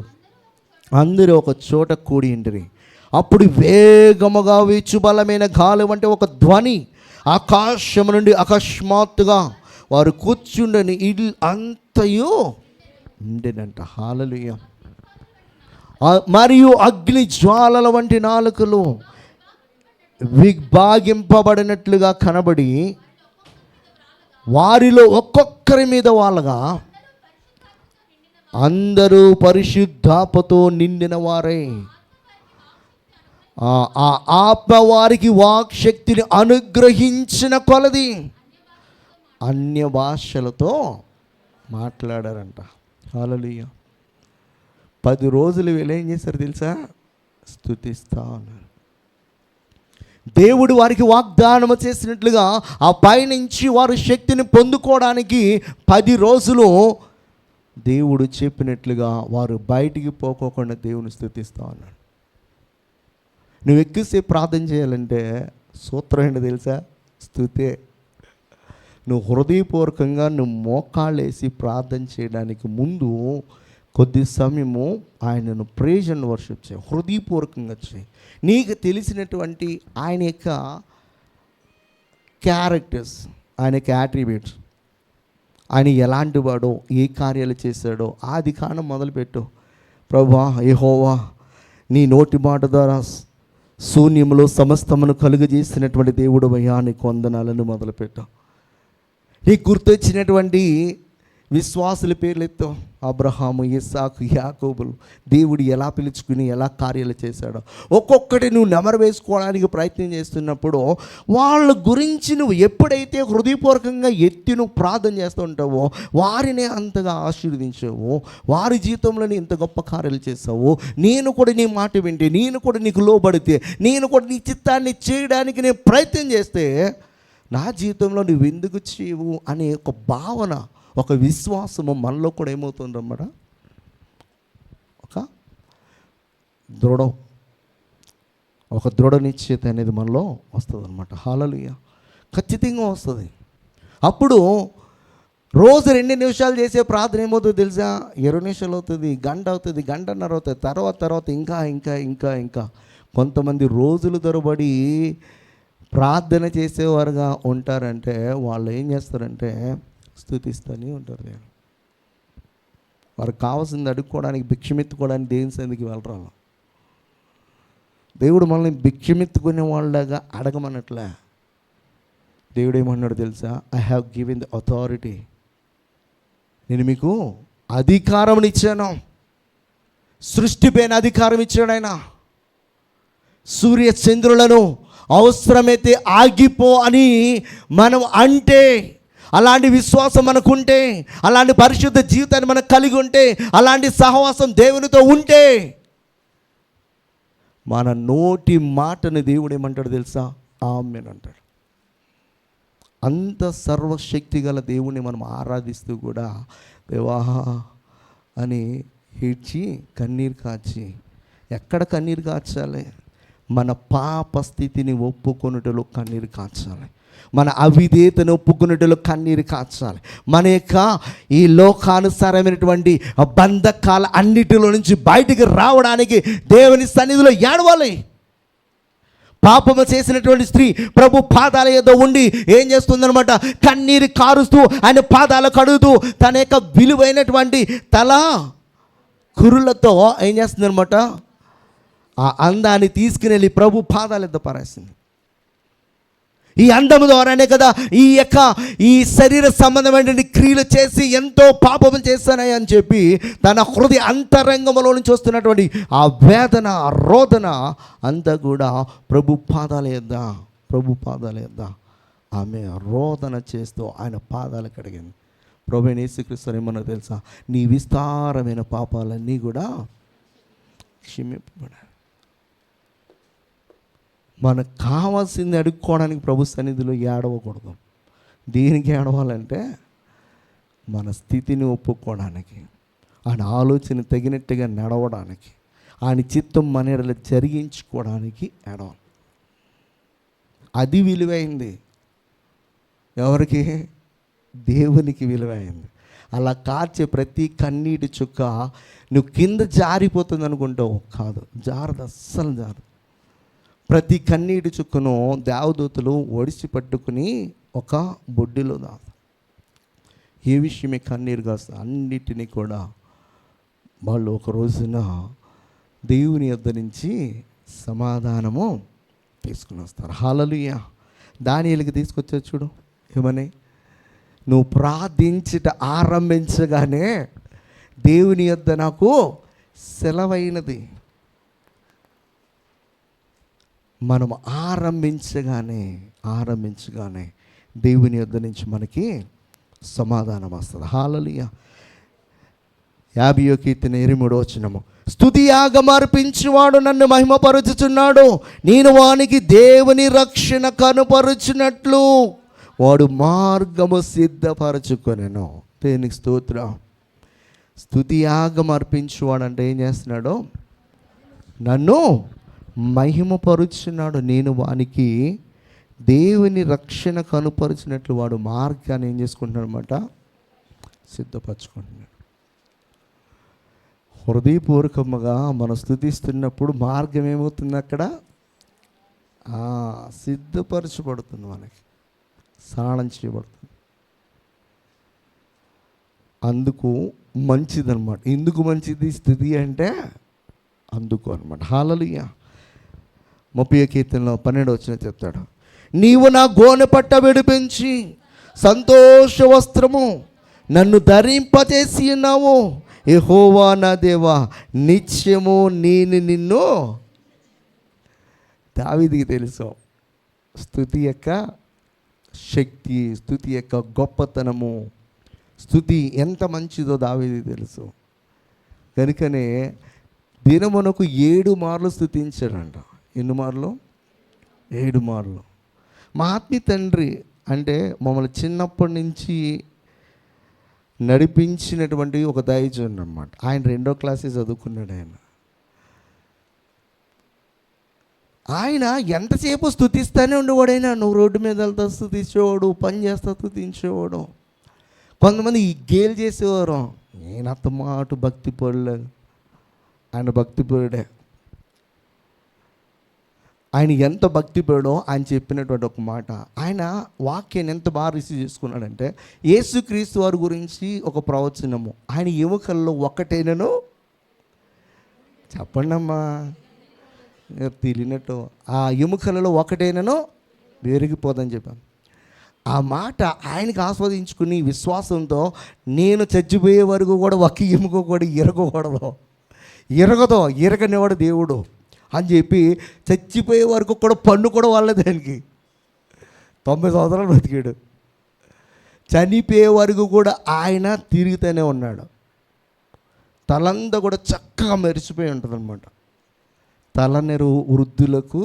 అందరూ ఒక చోట కూడి ఉండిరి. అప్పుడు వేగముగా వీచు బలమైన గాలి వంటి ఒక ధ్వని ఆకాశము నుండి అకస్మాత్తుగా వారు కూర్చుండని ఇల్లు అంతయు ఉండేనంట. హల్లెలూయా. మరియు అగ్ని జ్వాలల వంటి నాలుకలు విభాగింపబడినట్లుగా కనబడి వారిలో ఒక్కొక్కరి మీద వాళ్ళగా అందరూ పరిశుద్ధాత్మతో నిండిన వారే. ఆ ఆత్మ వారికి వాక్ శక్తిని అనుగ్రహించిన కొలది అన్య భాషలతో మాట్లాడారంట. హల్లెలూయా. 10 రోజులు వీళ్ళు ఏం చేశారు తెలుసా? స్తుతిస్తా ఉన్నారు. దేవుడు వారికి వాగ్దానం చేసినట్లుగా ఆ పైనుంచి వారు శక్తిని పొందుకోవడానికి 10 రోజులు దేవుడు చెప్పినట్లుగా వారు బయటికి పోకోకుండా దేవుని స్తుతిస్తూ ఉన్నాడు. నువ్వు ఎక్కువసేపు ప్రార్థన చేయాలంటే సూత్రం ఏంటో తెలుసా? స్తుతే. నువ్వు హృదయపూర్వకంగా నువ్వు మోకాళ్ళేసి ప్రార్థన చేయడానికి ముందు కొద్ది సమయము ఆయనను ప్రైజ్ అండ్ వర్షిప్ చేయి. హృదయపూర్వకంగా చేయి. నీకు తెలిసినటువంటి ఆయన యొక్క క్యారెక్టర్స్, ఆయన యొక్క యాట్రిబ్యూట్స్, ఆయన ఎలాంటి వాడో, ఏ కార్యాలు చేశాడో ఆది కాండం మొదలుపెట్టు. ప్రభువా యెహోవా, నీ నోటి మాట ద్వారా శూన్యములో సమస్తమును కలుగజేసినటువంటి దేవుడు అయ్యా, నీకు వందనాలను మొదలుపెట్టు. నీకు గుర్తొచ్చినటువంటి విశ్వాసుల పేర్లు ఎత్తు. అబ్రహాము, ఇస్సాకు, యాకోబులు దేవుడు ఎలా పిలుచుకుని ఎలా కార్యాలు చేశాడో ఒక్కొక్కటి నువ్వు నెమరు వేసుకోవడానికి ప్రయత్నం చేస్తున్నప్పుడు వాళ్ళ గురించి నువ్వు ఎప్పుడైతే హృదయపూర్వకంగా ఎత్తి నువ్వు ప్రార్థన చేస్తూ ఉంటావో వారినే అంతగా ఆశీర్వదించావు, వారి జీవితంలో ఇంత గొప్ప కార్యాలు చేస్తావు. నేను కూడా నీ మాట వింటే, నేను కూడా నీకు లోబడితే, నేను కూడా నీ చిత్తాన్ని చేయడానికి నేను ప్రయత్నం చేస్తే నా జీవితంలో నువ్వు ఎందుకు చేయవు అనే ఒక భావన, ఒక విశ్వాసము మనలో కూడా ఏమవుతుందన్నమాట, ఒక దృఢ నిశ్చయత అనేది మనలో వస్తుంది అనమాట. హల్లెలూయా, ఖచ్చితంగా వస్తుంది. అప్పుడు రోజు 2 నిమిషాలు చేసే ప్రార్థన ఏమవుతుందో తెలుసా, 20 నిమిషాలు అవుతుంది, గంట అవుతుంది, గంటన్నర అవుతుంది, తర్వాత ఇంకా ఇంకా ఇంకా ఇంకా కొంతమంది రోజులు తరబడి ప్రార్థన చేసేవారుగా ఉంటారంటే వాళ్ళు ఏం చేస్తారంటే స్తుతిస్తూనే ఉంటారు. దేవుడు వారికి కావాల్సింది అడుక్కోవడానికి, భిక్షమెత్తుకోవడానికి దేవుని సన్నిధికి వెళ్ళరు. దేవుడు మనల్ని భిక్షమెత్తుకునే వాళ్ళగా అడగమన్నట్లే. దేవుడు ఏమన్నాడు తెలుసా, I have given the authority, నేను మీకు అధికారం ఇచ్చాను. సృష్టి పైన అధికారం ఇచ్చాడు ఆయన. సూర్య చంద్రులను అవసరమైతే ఆగిపో అని మనం అంటే, అలాంటి విశ్వాసం మనకుంటే, అలాంటి పరిశుద్ధ జీవితాన్ని మనకు కలిగి ఉంటే, అలాంటి సహవాసం దేవునితో ఉంటే, మన నోటి మాటని దేవుడు ఏమంటాడు తెలుసా, ఆమేన్ అంటాడు. అంత సర్వశక్తి గల దేవుణ్ణి మనం ఆరాధిస్తూ కూడా దేవా అని ఏడ్చి కన్నీరు కాచి, ఎక్కడ కన్నీరు కాచాలి, మన పాప స్థితిని ఒప్పుకొనుటలో కన్నీరు కాచాలి, మన అవిధేయతను ఒప్పుకునేటలో కన్నీరు కాచాలి, మన యొక్క ఈ లోకానుసారమైనటువంటి బంధకాల అన్నిటిలో నుంచి బయటికి రావడానికి దేవుని సన్నిధిలో ఏడవాలి. పాపము చేసినటువంటి స్త్రీ ప్రభు పాదాల యొద్ద ఉండి ఏం చేస్తుందనమాట, కన్నీరు కారుస్తూ ఆయన పాదాలు కడుగుతూ తన యొక్క విలువైనటువంటి తల కురులతో ఏం చేస్తుందనమాట, ఆ అందాన్ని తీసుకుని వెళ్ళి ప్రభు పాదాల యొద్ద పారేస్తుంది. ఈ అందము ద్వారానే కదా ఈ శరీర సంబంధమైన క్రియలు చేసి ఎంతో పాపం చేస్తానని అని చెప్పి తన హృదయ అంతరంగంలో నుంచి వస్తున్నటువంటి ఆ వేదన, ఆ రోదన అంతా కూడా ప్రభు పాదాల యొద్ద ఆమె రోదన చేస్తూ ఆయన పాదాలు కడిగింది. ప్రభువైన యేసుక్రీస్తు ఏమన్నా తెలుసా, నీ విస్తారమైన పాపాలన్నీ కూడా క్షమింపబడాలి. మనకు కావాల్సింది అడుక్కోవడానికి ప్రభు సన్నిధిలో ఏడవకూడదు. దేనికి ఏడవాలంటే మన స్థితిని ఒప్పుకోవడానికి, ఆయన ఆలోచన తగినట్టుగా నడవడానికి, ఆయన చిత్తం మన ఎడల జరిగించుకోవడానికి ఏడవాలి. అది విలువైంది. ఎవరికి? దేవునికి విలువైంది. అలా కార్చే ప్రతి కన్నీటి చుక్క నువ్వు కింద జారిపోతుంది అనుకుంటావు, కాదు, జారదు, అస్సలు జారదు. ప్రతి కన్నీటి చుక్కను దేవదూతలు ఒడిసి పట్టుకుని ఒక బొడ్డిలో దాదు. ఏ విషయమే కన్నీరు కాస్త అన్నిటినీ కూడా వాళ్ళు ఒక రోజున దేవుని యొద్ద నుంచి సమాధానము తీసుకుని వస్తారు. హల్లెలూయా. దానియేలుకి తీసుకొచ్చారు చూడు, ఏమని, నువ్వు ప్రార్థించుట ఆరంభించగానే దేవుని యొద్ద నాకు సెలవైనది. మనం ఆరంభించగానే దేవుని యొద్ద నుంచి మనకి సమాధానం వస్తుంది. హల్లెలూయా. 50వ కీర్తన 23వ వచనము, స్తుతి యాగం అర్పించువాడు నన్ను మహిమపరుచుచున్నాడు, నేను వానికి దేవుని రక్షణ కనుపరుచున్నట్లు వాడు మార్గము సిద్ధపరచుకొనెను. దేవునికి స్తోత్రం. స్తుతి యాగం అర్పించువాడు అంటే ఏం చేస్తున్నాడు, నన్ను మహిమపరుచున్నాడు, నేను వానికి దేవుని రక్షణ కనుపరిచినట్లు వాడు మార్గాన్ని ఏం చేసుకుంటున్నాడు అనమాట, సిద్ధపరచుకుంటున్నాడు. హృదయపూర్వకంగా మనం స్తుతిస్తున్నప్పుడు మార్గం ఏమవుతుంది, అక్కడ సిద్ధపరచబడుతుంది, మనకి స్నానం చేయబడుతుంది. అందుకు మంచిదన్నమాట. ఎందుకు మంచిది స్థితి అంటే అందుకు అనమాట. హల్లెలూయా. 30వ కీర్తనలో 12వ వచనం చెప్తాడు, నీవు నా గోనె పట్ట విడిపించి సంతోష వస్త్రము నన్ను ధరింపచేసి ఉన్నావు, యెహోవా నా దేవా, నిత్యము నేను నిన్ను. దావీదుకి తెలుసు స్తుతి యొక్క శక్తి, స్తుతి యొక్క గొప్పతనము, స్తుతి ఎంత మంచిదో దావీదుకి తెలుసు. కనుకనే దినమునకు 7 మార్లు స్తుతించాడంట. ఎన్ని మార్లు? 7 మార్లు. మా ఆత్మీయ తండ్రి అంటే మమ్మల్ని చిన్నప్పటి నుంచి నడిపించినటువంటి ఒక దైవజనుడు అన్నమాట. ఆయన 2వ క్లాసే చదువుకున్నాడు. ఆయన ఎంతసేపు స్తుతిస్తూనే ఉండేవాడైనా. నువ్వు రోడ్డు మీద వెళ్తా స్తుతించేవాడు, పని చేస్తా స్తుతించేవాడు. కొంతమంది ఈ గేలు చేసేవారు. నేను అంత మాట భక్తి పడలేదు. ఆయన భక్తి పడే. ఆయన ఎంత భక్తి పడో ఆయన చెప్పినటువంటి ఒక మాట, ఆయన వాక్యాన్ని ఎంత బాగా రిసీవ్ చేసుకున్నాడంటే, యేసుక్రీస్తు వారి గురించి ఒక ప్రవచనము, ఆయన ఎముకల్లో ఒకటేనను, చెప్పండి అమ్మా తెలియనట్టు, ఆ ఎముకలలో ఒకటేనను విరిగిపోదని చెప్పాను. ఆ మాట ఆయనకి ఆస్వాదించుకుని విశ్వాసంతో, నేను చచ్చిపోయే వరకు కూడా ఒక ఎముక కూడా ఇరగదో, ఇరగనివాడు దేవుడు అని చెప్పి చచ్చిపోయే వరకు కూడా పన్ను కూడా వాళ్ళే. దానికి 90 సంవత్సరాలు బతికాడు. చనిపోయే వరకు కూడా ఆయన తిరుగుతూనే ఉన్నాడు. తలంతా కూడా చక్కగా మెరిసిపోయి ఉంటుంది అనమాట. తలనెరు వృద్ధులకు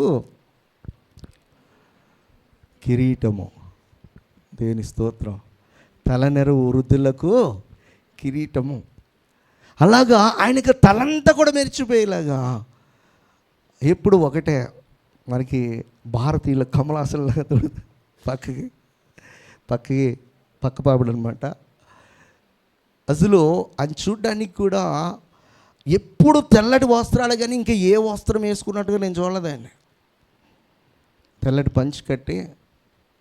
కిరీటము. దేని స్తోత్రం. తలనెరు వృద్ధులకు కిరీటము. అలాగా ఆయనకి తలంతా కూడా మెరిచిపోయేలాగా ఎప్పుడు ఒకటే. మనకి భారతీయుల కమలాసనలాగా పక్కపాబుడు అనమాట. అసలు ఆయన చూడ్డానికి కూడా ఎప్పుడు తెల్లటి వస్త్రాలు కానీ ఇంకా ఏ వస్త్రం వేసుకున్నట్టుగా నేను చూడలేదు. ఆయన తెల్లటి పంచ్ కట్టి,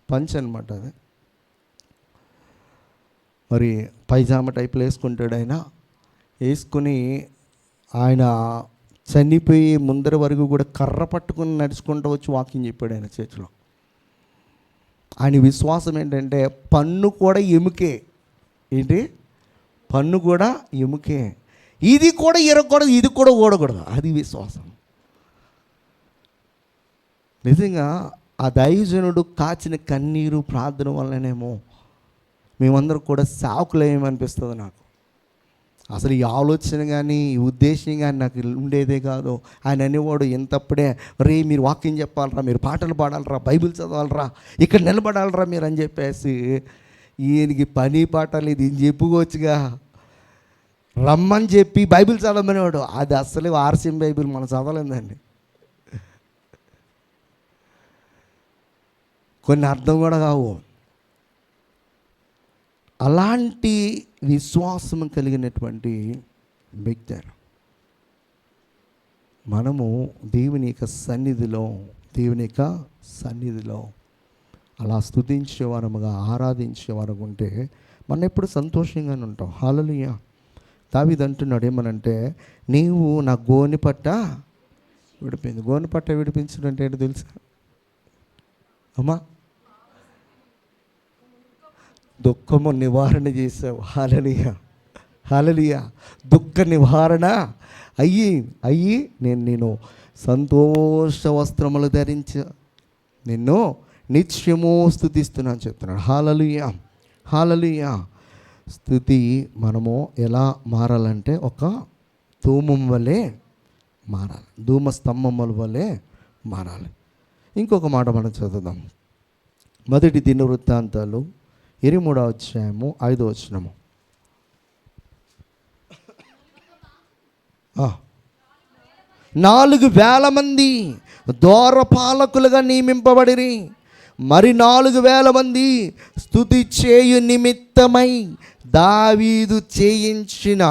పంచ్ అనమాట అది, మరి పైజామా టైప్లో వేసుకుంటాడు. ఆయన వేసుకుని ఆయన చనిపోయి ముందర వరకు కూడా కర్ర పట్టుకుని నడుచుకుంటూ వచ్చి వాకింగ్ చెప్పాడు ఆయన చర్చిలో. ఆయన విశ్వాసం ఏంటంటే పన్ను కూడా ఎముకే. ఏంటి? పన్ను కూడా ఎముకే. ఇది కూడా ఇరగకూడదు, ఇది కూడా ఓడకూడదు. అది విశ్వాసం. నిజంగా ఆ దైవజనుడు కాచిన కన్నీరు ప్రార్థన వల్లనేమో మేమందరం కూడా సాకులేమనిపిస్తుంది నాకు. అసలు ఈ ఆలోచన కానీ ఈ ఉద్దేశం కానీ నాకు ఉండేదే కాదు. ఆయన అనేవాడు ఎంతప్పుడే, రే మీరు వాకింగ్ చెప్పాలరా, మీరు పాటలు పాడాలరా, బైబిల్ చదవాలరా, ఇక్కడ నిలబడాలరా మీరు అని చెప్పేసి, ఈయనకి పని పాట లేదు, ఈయన చెప్పుకోవచ్చుగా, రమ్మని చెప్పి బైబిల్ చదవమనేవాడు. అది అసలు ఆర్సీఎం బైబిల్ మనం చదవలేదండి. కొన్ని అర్థం కూడా కావు. అలాంటి విశ్వాసం కలిగినటువంటి వ్యక్తి మనము దేవుని యొక్క సన్నిధిలో అలా స్తుతించేవారముగా, ఆరాధించేవారు ఉంటే మనం ఎప్పుడు సంతోషంగానే ఉంటాం. హల్లెలూయా. దావీదు అంటున్నాడు ఏమనంటే, నీవు నా గోనెపట్ట విడిపింది. గోనెపట్ట విడిపించడం అంటే ఏంటో తెలుసా అమ్మా? దుఃఖము నివారణ చేసావు. హల్లెలూయా, హల్లెలూయా. దుఃఖ నివారణ అయ్యి నేను సంతోష వస్త్రములు ధరించి నిన్ను నిత్యము స్తుతిస్తున్నాను చెప్తున్నాడు. హల్లెలూయా, హల్లెలూయా. స్తుతి మనము ఎలా మారాలంటే ఒక ధూమం వలె మారాలి, ధూమ స్తంభముల వలె మారాలి. ఇంకొక మాట మనం చదువుదాం. మొదటి దినవృత్తాంతాలు 23వ అధ్యాయము 5వ వచనము. 4,000 మంది ద్వారపాలకులుగా నియమింపబడిరి. మరి 4,000 మంది స్తుతి చేయు నిమిత్తమై దావీదు చేయించిన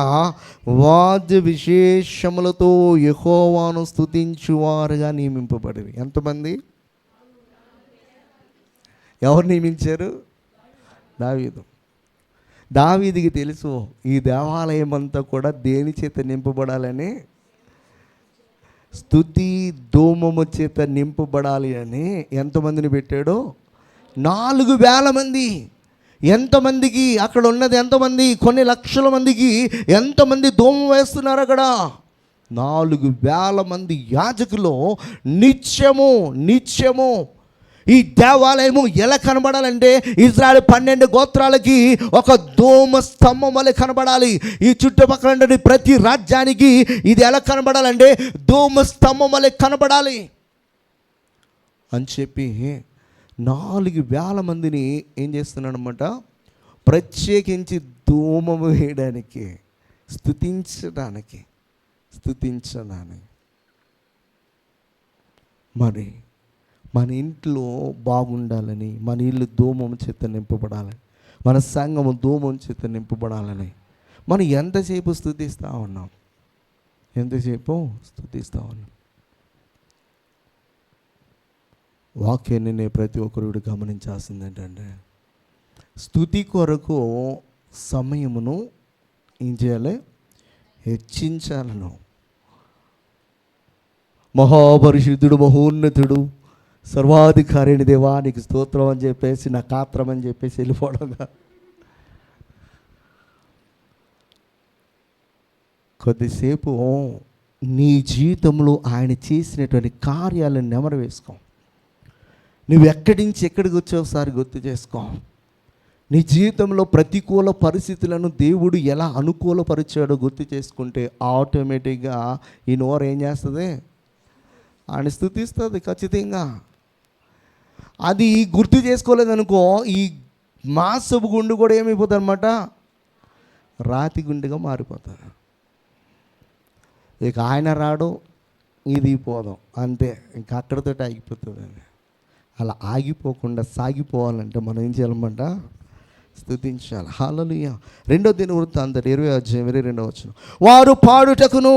వాద్య విశేషములతో యెహోవాను స్తుతించువారుగా నియమింపబడిరి. ఎంతమంది? ఎవరు నియమించారు? దావీదుకి తెలుసు ఈ దేవాలయం అంతా కూడా దేని చేత నింపబడాలని, స్తుతి ధూమము చేత నింపబడాలి అని ఎంతమందిని పెట్టాడో? 4,000 మంది. ఎంతమందికి అక్కడ ఉన్నది, ఎంతమంది, కొన్ని లక్షల మందికి ఎంతమంది ధూమం వేస్తున్నారు అక్కడ? 4,000 మంది యాజకులు నిత్యము ఈ దేవాలయము ఎలా కనబడాలంటే ఇజ్రాయెల్ 12 గోత్రాలకి ఒక ధూమ స్తంభం వలె కనబడాలి. ఈ చుట్టుపక్కల ప్రతి రాజ్యానికి ఇది ఎలా కనబడాలంటే ధూమ స్తంభం వలె కనబడాలి అని చెప్పి 4,000 మందిని ఏం చేస్తున్నాడనమాట, ప్రత్యేకించి ధూమము వేయడానికి, స్తుతించడానికి. మరి మన ఇంట్లో బాగుండాలని, మన ఇల్లు ధూమం చేత నింపబడాలని, మన సంఘము ధూమం చేత నింపబడాలని మనం ఎంతసేపు స్తుతిస్తూ ఉన్నాం? వాక్యాన్ని ప్రతి ఒక్కరు గమనించాల్సింది ఏంటంటే, స్తుతి కొరకు సమయమును ఏం చేయాలి? హెచ్చించాలను. మహాపరిశుద్ధుడు, మహోన్నతుడు, సర్వాధికారిని దేవానికి స్తోత్రం అని చెప్పేసి, నా కాత్రం అని చెప్పేసి వెళ్ళిపోవడంగా కొద్దిసేపు నీ జీవితంలో ఆయన చేసినటువంటి కార్యాలను నెమరు వేసుకో. నువ్వు ఎక్కడి నుంచి ఎక్కడికి వచ్చావు ఒకసారి గుర్తు చేసుకో. నీ జీవితంలో ప్రతికూల పరిస్థితులను దేవుడు ఎలా అనుకూలపరిచాడో గుర్తు చేసుకుంటే ఆటోమేటిక్గా ఈ నోరు ఏం చేస్తుంది? ఆయన స్తుతిస్తుంది ఖచ్చితంగా. అది గుర్తు చేసుకోలేదనుకో, ఈ మాసపు గుండు కూడా ఏమైపోతుంది అనమాట, రాతి గుండెగా మారిపోతుంది. ఇక ఆయన రాడు, ఇది పోదాం అంతే, ఇంక అక్కడితో ఆగిపోతుంది. అలా ఆగిపోకుండా సాగిపోవాలంటే మనం ఏం చేయాలన్నమాట? స్తుతించాలి. హల్లెలూయా. 2వ దినవృత్తాంతం 20:22 వారు పాడుటకును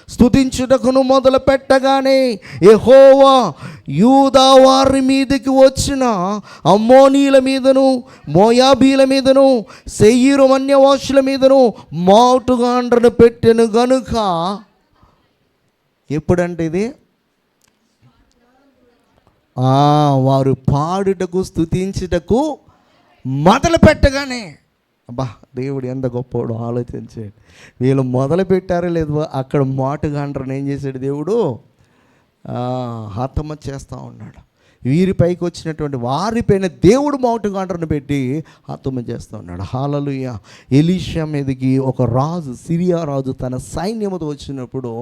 స్తుతించుటకును మొదలు పెట్టగానే యెహోవా యూదా వారి మీదకి వచ్చిన అమ్మోనీల మీదను, మోయాబీల మీదను, శెయీరు వన్యవాసుల మీదను మాటుగాండ్రను పెట్టెను గనుక. ఎప్పుడంటే ఇది వారు పాడుటకు స్తుతించుటకు మొదలు పెట్టగానే. అబ్బా, దేవుడు ఎంత గొప్పవాడు ఆలోచించాడు. వీళ్ళు మొదలు పెట్టారో లేదు, అక్కడ మాటుగాండ్రను ఏం చేశాడు దేవుడు? హతమ చేస్తూ ఉన్నాడు. వీరిపైకి వచ్చినటువంటి వారిపైన దేవుడు మాటుగాండ్రను పెట్టి హతమ చేస్తూ ఉన్నాడు. హల్లెలూయా. ఎలీషా మీదకి ఒక రాజు, సిరియా రాజు తన సైన్యముతో వచ్చినప్పుడు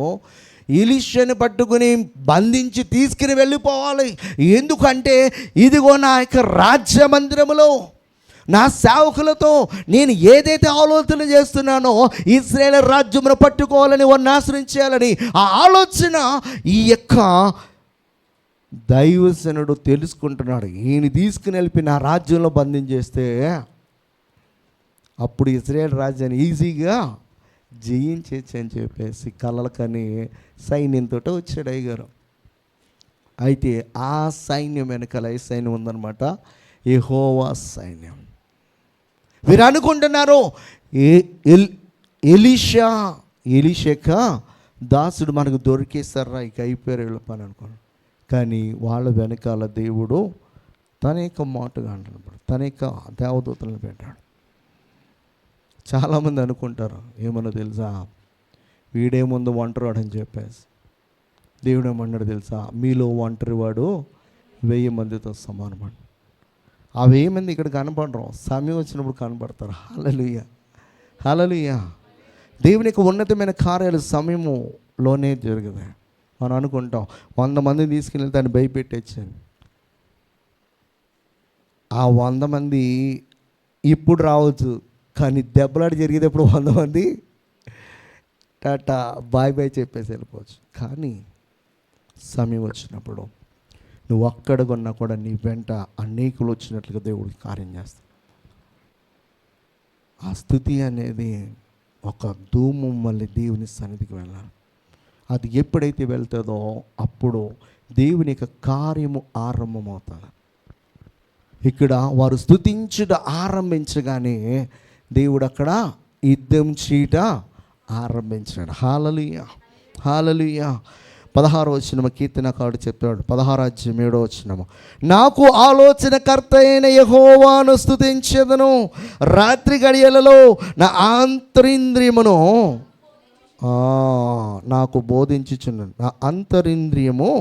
ఎలీషాని పట్టుకుని బంధించి తీసుకుని వెళ్ళిపోవాలి. ఎందుకంటే ఇదిగో నా యొక్క రాజ్య మందిరములో నా సేవకులతో నేను ఏదైతే ఆలోచన చేస్తున్నానో ఇశ్రాయేలు రాజ్యమును పట్టుకోవాలని, వారిని నాశనం చేయాలని ఆ ఆలోచన ఈ యొక్క దైవజనుడు తెలుసుకుంటున్నాడు. ఈయన తీసుకుని వెళ్ళి నా రాజ్యంలో బంధించేస్తే అప్పుడు ఇశ్రాయేలు రాజ్యాన్ని ఈజీగా జయించచ్చు అని చెప్పేసి కలలకని సైన్యంతో వచ్చాడు అయ్యగారు. అయితే ఆ సైన్యం వెనకాల ఏ సైన్యం ఉందన్నమాట? యెహోవా సైన్యం. వీరు అనుకుంటున్నారు ఎలీషా దాసుడు మనకు దొరికేస్తారా, ఇక అయిపోయారు వీళ్ళ పని అనుకోండి. కానీ వాళ్ళ వెనకాల దేవుడు తన యొక్క మాటగా అంటున్నాడు, తన యొక్క దేవదూతలను పెట్టాడు. చాలామంది అనుకుంటారు ఏమన్నా తెలుసా, వీడేముందు ఒంటరివాడు అని చెప్పేసి. దేవుడు ఏమన్నాడు తెలుసా? మీలో ఒంటరి వాడు 1000 మందితో సమానమండి. ఆ 1000 మంది ఇక్కడ కనపడరు, సమయం వచ్చినప్పుడు కనపడతారు. హల్లెలూయా, హల్లెలూయా. దేవుని యొక్క ఉన్నతమైన కార్యాలు సమయంలోనే జరుగుతాయి. మనం అనుకుంటాం 100 మందిని తీసుకెళ్ళి దాన్ని భయపెట్టేచ్చాను. ఆ 100 మంది ఇప్పుడు రావచ్చు, కానీ దెబ్బలాడి జరిగేటప్పుడు 100 మంది టాటా బాయ్ బాయ్ చెప్పేసి వెళ్ళిపోవచ్చు. కానీ సమయం వచ్చినప్పుడు నువ్వు అక్కడ కొన్నా కూడా నీ వెంట అనేకులు వచ్చినట్లుగా దేవుడు కార్యం చేస్తాడు. ఆ స్థుతి అనేది ఒక ధూమం మళ్ళీ దేవుని సన్నిధికి వెళ్ళాలి. అది ఎప్పుడైతే వెళ్తుందో అప్పుడు దేవుని యొక్క కార్యము ఆరంభమవుతుంది. ఇక్కడ వారు స్తుతించుట ఆరంభించగానే దేవుడు అక్కడ యుద్ధం చేయట ఆరంభించాడు. హల్లెలూయా, హల్లెలూయా. 16వ కీర్తనకారుడు చెప్తాడు, 16:7. నాకు ఆలోచనకర్త అయిన యెహోవాను స్తుతించెదను, రాత్రి గడియలలో నా అంతరింద్రియమును నాకు బోధించుచున్నది, నా అంతరింద్రియము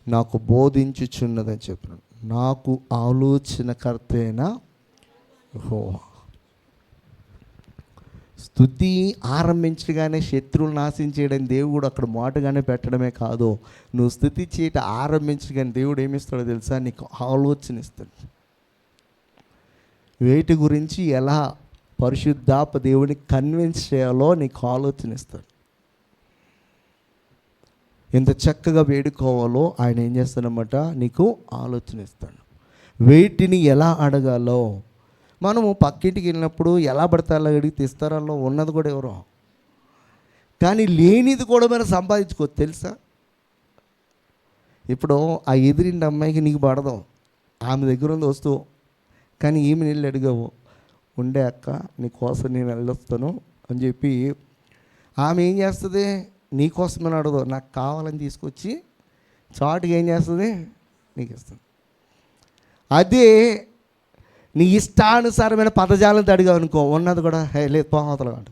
నాకు బోధించుచున్నదని చెప్తున్నాడు. నాకు ఆలోచనకర్త అయిన యెహోవా. స్తుతి ఆరంభించగానే శత్రువులు నాశించేయడం దేవుడు అక్కడ మాటగానే పెట్టడమే కాదు, నువ్వు స్తుతి చేయట ఆరంభించగానే దేవుడు ఏమిస్తాడో తెలుసా? నీకు ఆలోచన ఇస్తాడు. వేటి గురించి ఎలా పరిశుద్ధాత్మ దేవుని కన్విన్స్ చేయాలో నీకు ఆలోచన ఇస్తాడు. ఎంత చక్కగా వేడుకోవాలో ఆయన ఏం చేస్తాడన్నమాట, నీకు ఆలోచన ఇస్తాడు. వేటిని ఎలా అడగాలో, మనము పక్కింటికి వెళ్ళినప్పుడు ఎలా పడితే అలా అడిగితే ఇస్తారల్లో ఉన్నది కూడా ఎవరో, కానీ లేనిది కూడా మనం సంపాదించుకోవచ్చు తెలుసా. ఇప్పుడు ఆ ఎదిరింటి అమ్మాయికి నీకు పడదు, ఆమె దగ్గర ఉంది వస్తువు, కానీ ఈమె నీళ్ళు అడిగావు, ఉండే అక్క నీకోసం నేను వెళ్ళొస్తాను అని చెప్పి ఆమె ఏం చేస్తుంది, నీకోసమని అడగదు, నాకు కావాలని తీసుకొచ్చి చాటుగా ఏం చేస్తుంది, నీకు ఇస్తుంది. అదే నీ ఇష్టానుసారమైన పదజాలంతో అడిగావు అనుకో, ఉన్నది కూడా లేదు పోవతలు కాదు.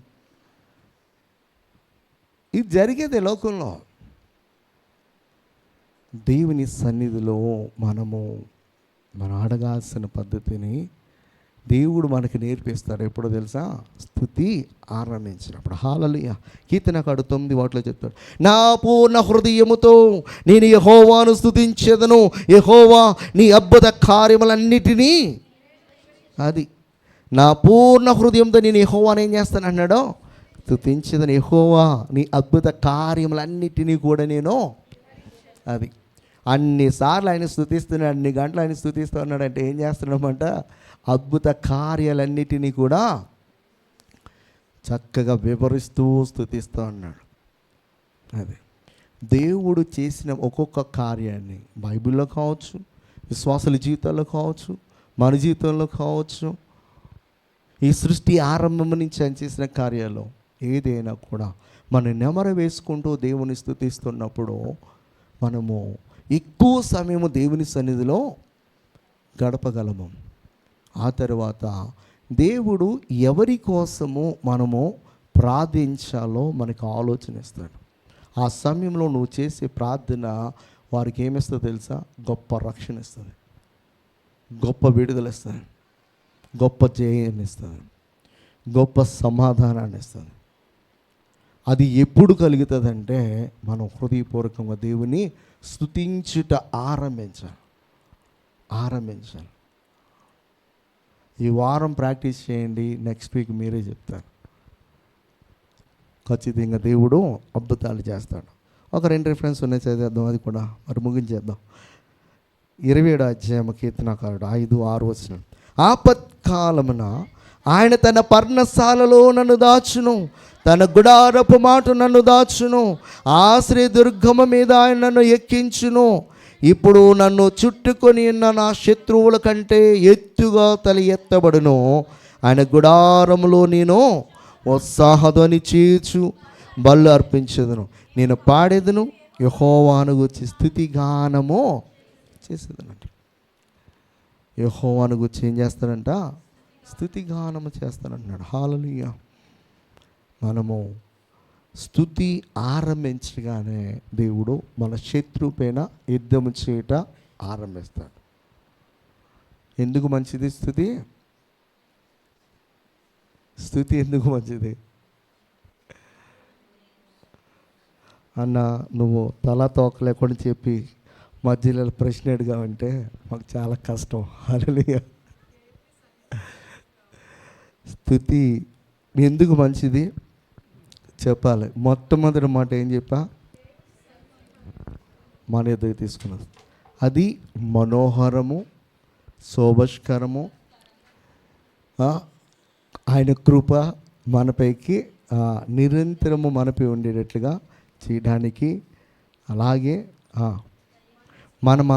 ఇది జరిగేది లోకంలో. దేవుని సన్నిధిలో మనం అడగాల్సిన పద్ధతిని దేవుడు మనకి నేర్పిస్తాడు. ఎప్పుడో తెలుసా? స్తుతి ఆరంభించినప్పుడు. హల్లెలూయా. కీర్తనకారుడు 9 చెప్తాడు, నా పూర్ణ హృదయముతో నేను యెహోవాను స్తుతించెదను, యెహోవా నీ అద్భుత కార్యములన్నిటినీ, అది నా పూర్ణ హృదయంతో నేను యెహోవాను ఏం చేస్తాను అన్నాడో, స్తుతించెదను. యెహోవా నీ అద్భుత కార్యములన్నిటినీ కూడా నేను, అది అన్నిసార్లు ఆయన స్తుతిస్తున్నాడు, అన్ని గంటలు ఆయన స్తుతిస్తూ ఉన్నాడంటే ఏం చేస్తున్నామంట, అద్భుత కార్యాలన్నిటినీ కూడా చక్కగా వివరిస్తూ స్తుతిస్తూ ఉన్నాడు. అది దేవుడు చేసిన ఒక్కొక్క కార్యాన్ని బైబిల్లో కావచ్చు, విశ్వాసుల జీవితాల్లో కావచ్చు, మన జీవితంలో కావచ్చు, ఈ సృష్టి ఆరంభం నుంచి ఆయన చేసిన కార్యాలు ఏదైనా కూడా మనం నెమరు వేసుకుంటూ దేవుని స్తుతిస్తున్నప్పుడు మనము ఎక్కువ సమయము దేవుని సన్నిధిలో గడపగలము. ఆ తర్వాత దేవుడు ఎవరి కోసము మనము ప్రార్థించాలో మనకు ఆలోచన ఇస్తాడు. ఆ సమయంలో నువ్వు చేసే ప్రార్థన వారికి ఏమిస్తుందో తెలుసా? గొప్ప రక్షణ ఇస్తుంది, గొప్ప విడుదల ఇస్తుంది, గొప్ప జయాన్ని ఇస్తుంది, గొప్ప సమాధానాన్ని ఇస్తుంది. అది ఎప్పుడు కలుగుతుందంటే మనం హృదయపూర్వకంగా దేవుని స్తుతించుట ఆరంభించాలి. ఈ వారం ప్రాక్టీస్ చేయండి, నెక్స్ట్ వీక్ మీరే చెప్తారు. ఖచ్చితంగా దేవుడు అద్భుతాలు చేస్తాడు. ఒక 2 రిఫరెన్స్ ఉన్నాయి, చదివేద్దాం, అది కూడా మరి ముగించేద్దాం. 27 కీర్తనకారుడు 5-6. ఆపత్కాలమున ఆయన తన పర్ణశాలలో నన్ను దాచును, తన గుడారపు మాట నన్ను దాచును, ఆశ్రయ దుర్గమ మీద ఆయన నన్ను ఎక్కించును. ఇప్పుడు నన్ను చుట్టుకొని ఉన్న నా శత్రువుల కంటే ఎత్తుగా తల ఎత్తబడును. ఆయన గుడారములో నేను ఉత్సాహధ్వని చేర్చు బళ్ళు అర్పించదును. నేను పాడేదను, యెహోవాను గూర్చి స్తుతిగానము చేసేదనంట. యెహోవాను గూర్చి ఏం చేస్తాడంట? స్తుతిగానము చేస్తానంటున్నాడు. హల్లెలూయా. మనము స్తుతి ఆరంభించగానే దేవుడు మన శత్రువు పైన యుద్ధము చేయట ఆరంభిస్తాడు. ఎందుకు మంచిది స్తుతి? స్తుతి ఎందుకు మంచిది అన్న? నువ్వు తల తోక లేకుండా చెప్పి మధ్యలో ప్రశ్న అడిగావంటే మాకు చాలా కష్టం. హల్లెలూయా. స్తుతి ఎందుకు మంచిది చెప్పాలి. మొట్టమొదటి మాట ఏం చెప్పా? మన ఎదుగు తీసుకున్నది. అది మనోహరము, శోభస్కరము, ఆయన కృప మనపైకి నిరంతరము మనపై ఉండేటట్లుగా చేయడానికి. అలాగే మనం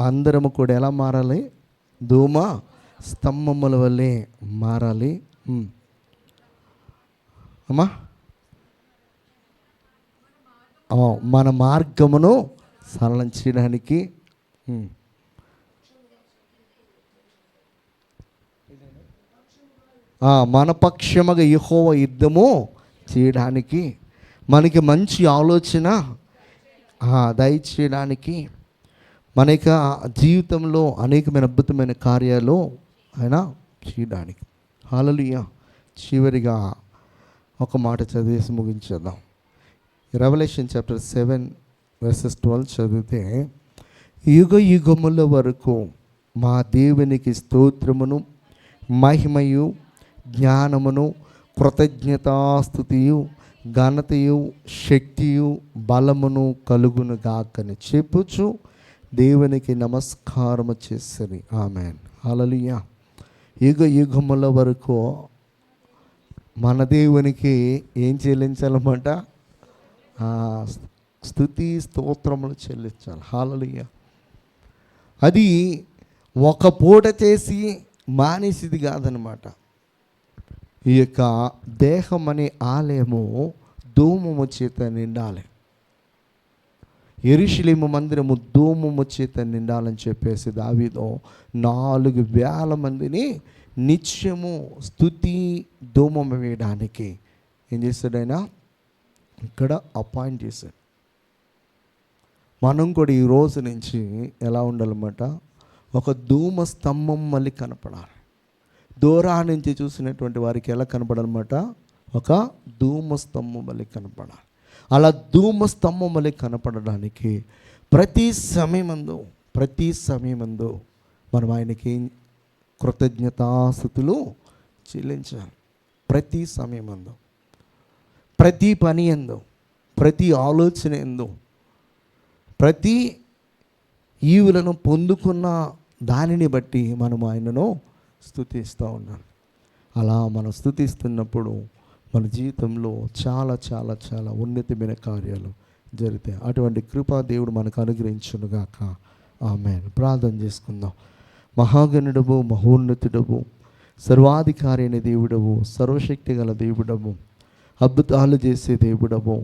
అందరము కూడా ఎలా మారాలి? ధూమ స్తంభముల వల్లే మారాలి. అమ్మా మన మార్గమును సరళం చేయడానికి మన పక్షముగా యెహోవా యుద్ధము చేయడానికి, మనకి మంచి ఆలోచన దయచేయడానికి, మన యొక్క జీవితంలో అనేకమైన అద్భుతమైన కార్యాలు ఆయన చేయడానికి. హల్లెలూయా. చివరిగా ఒక మాట చదివేసి ముగించేద్దాం. రెవల్యూషన్ చాప్టర్ 7:12 చదివితే, యుగ యుగముల వరకు మా దేవునికి స్తోత్రమును, మహిమయు, జ్ఞానమును, కృతజ్ఞతాస్తుతియు, ఘనతయు, శక్తియు, బలమును కలుగును గాకని చెప్పుచు దేవునికి నమస్కారము చేసిరి. ఆమేన్. హల్లెలూయా. యుగ యుగముల వరకు మన దేవునికి ఏం చెల్లించాలన్నమాట? స్తుతి స్తోత్రములు చెల్లించాలి. హల్లెలూయా. అది ఒక పూట చేసి మానేసిది కాదనమాట. ఈ యొక్క దేహం అనే ఆలయము ధూమము చేత నిండాలి. యెరూషలేము మందిరము ధూమము చేత నిండాలని చెప్పేసి దావీదు 4,000 మందిని నిత్యము స్తుతి ధూమము వేయడానికి ఏం చేశాడు? ఆయన ఇక్కడ అపాయింట్ చేశాడు. మనం కూడా ఈ రోజు నుంచి ఎలా ఉండాలన్నమాట? ఒక ధూమ స్తంభం మళ్ళీ కనపడాలి. దూరా నుంచి చూసినటువంటి వారికి ఎలా కనపడాలన్నమాట? ఒక ధూమ స్తంభం మళ్ళీ కనపడాలి. అలా ధూమ స్తంభం మళ్ళీ కనపడడానికి ప్రతి సమయమందు మనం ఆయనకి కృతజ్ఞతాస్తుతులు చెల్లించాలి. ప్రతి సమయమందు, ప్రతి పని ఎందు, ప్రతి ఆలోచన ఎందు, ప్రతి ఈవులను పొందుకున్న దానిని బట్టి మనం ఆయనను స్తుతిస్తూ ఉన్నాం. అలా మనం స్తుతిస్తున్నప్పుడు మన జీవితంలో చాలా చాలా చాలా ఉన్నతమైన కార్యాలు జరుగుతాయి. అటువంటి కృపా దేవుడు మనకు అనుగ్రహించునుగాక. ఆమేన్. ప్రార్థన చేసుకుందాం. మహాగణుడవు, మహోన్నతుడవు, సర్వాధికారి అయిన దేవుడవు, సర్వశక్తి గల దేవుడవు, అద్భుతాలు చేసే దేవుడవు,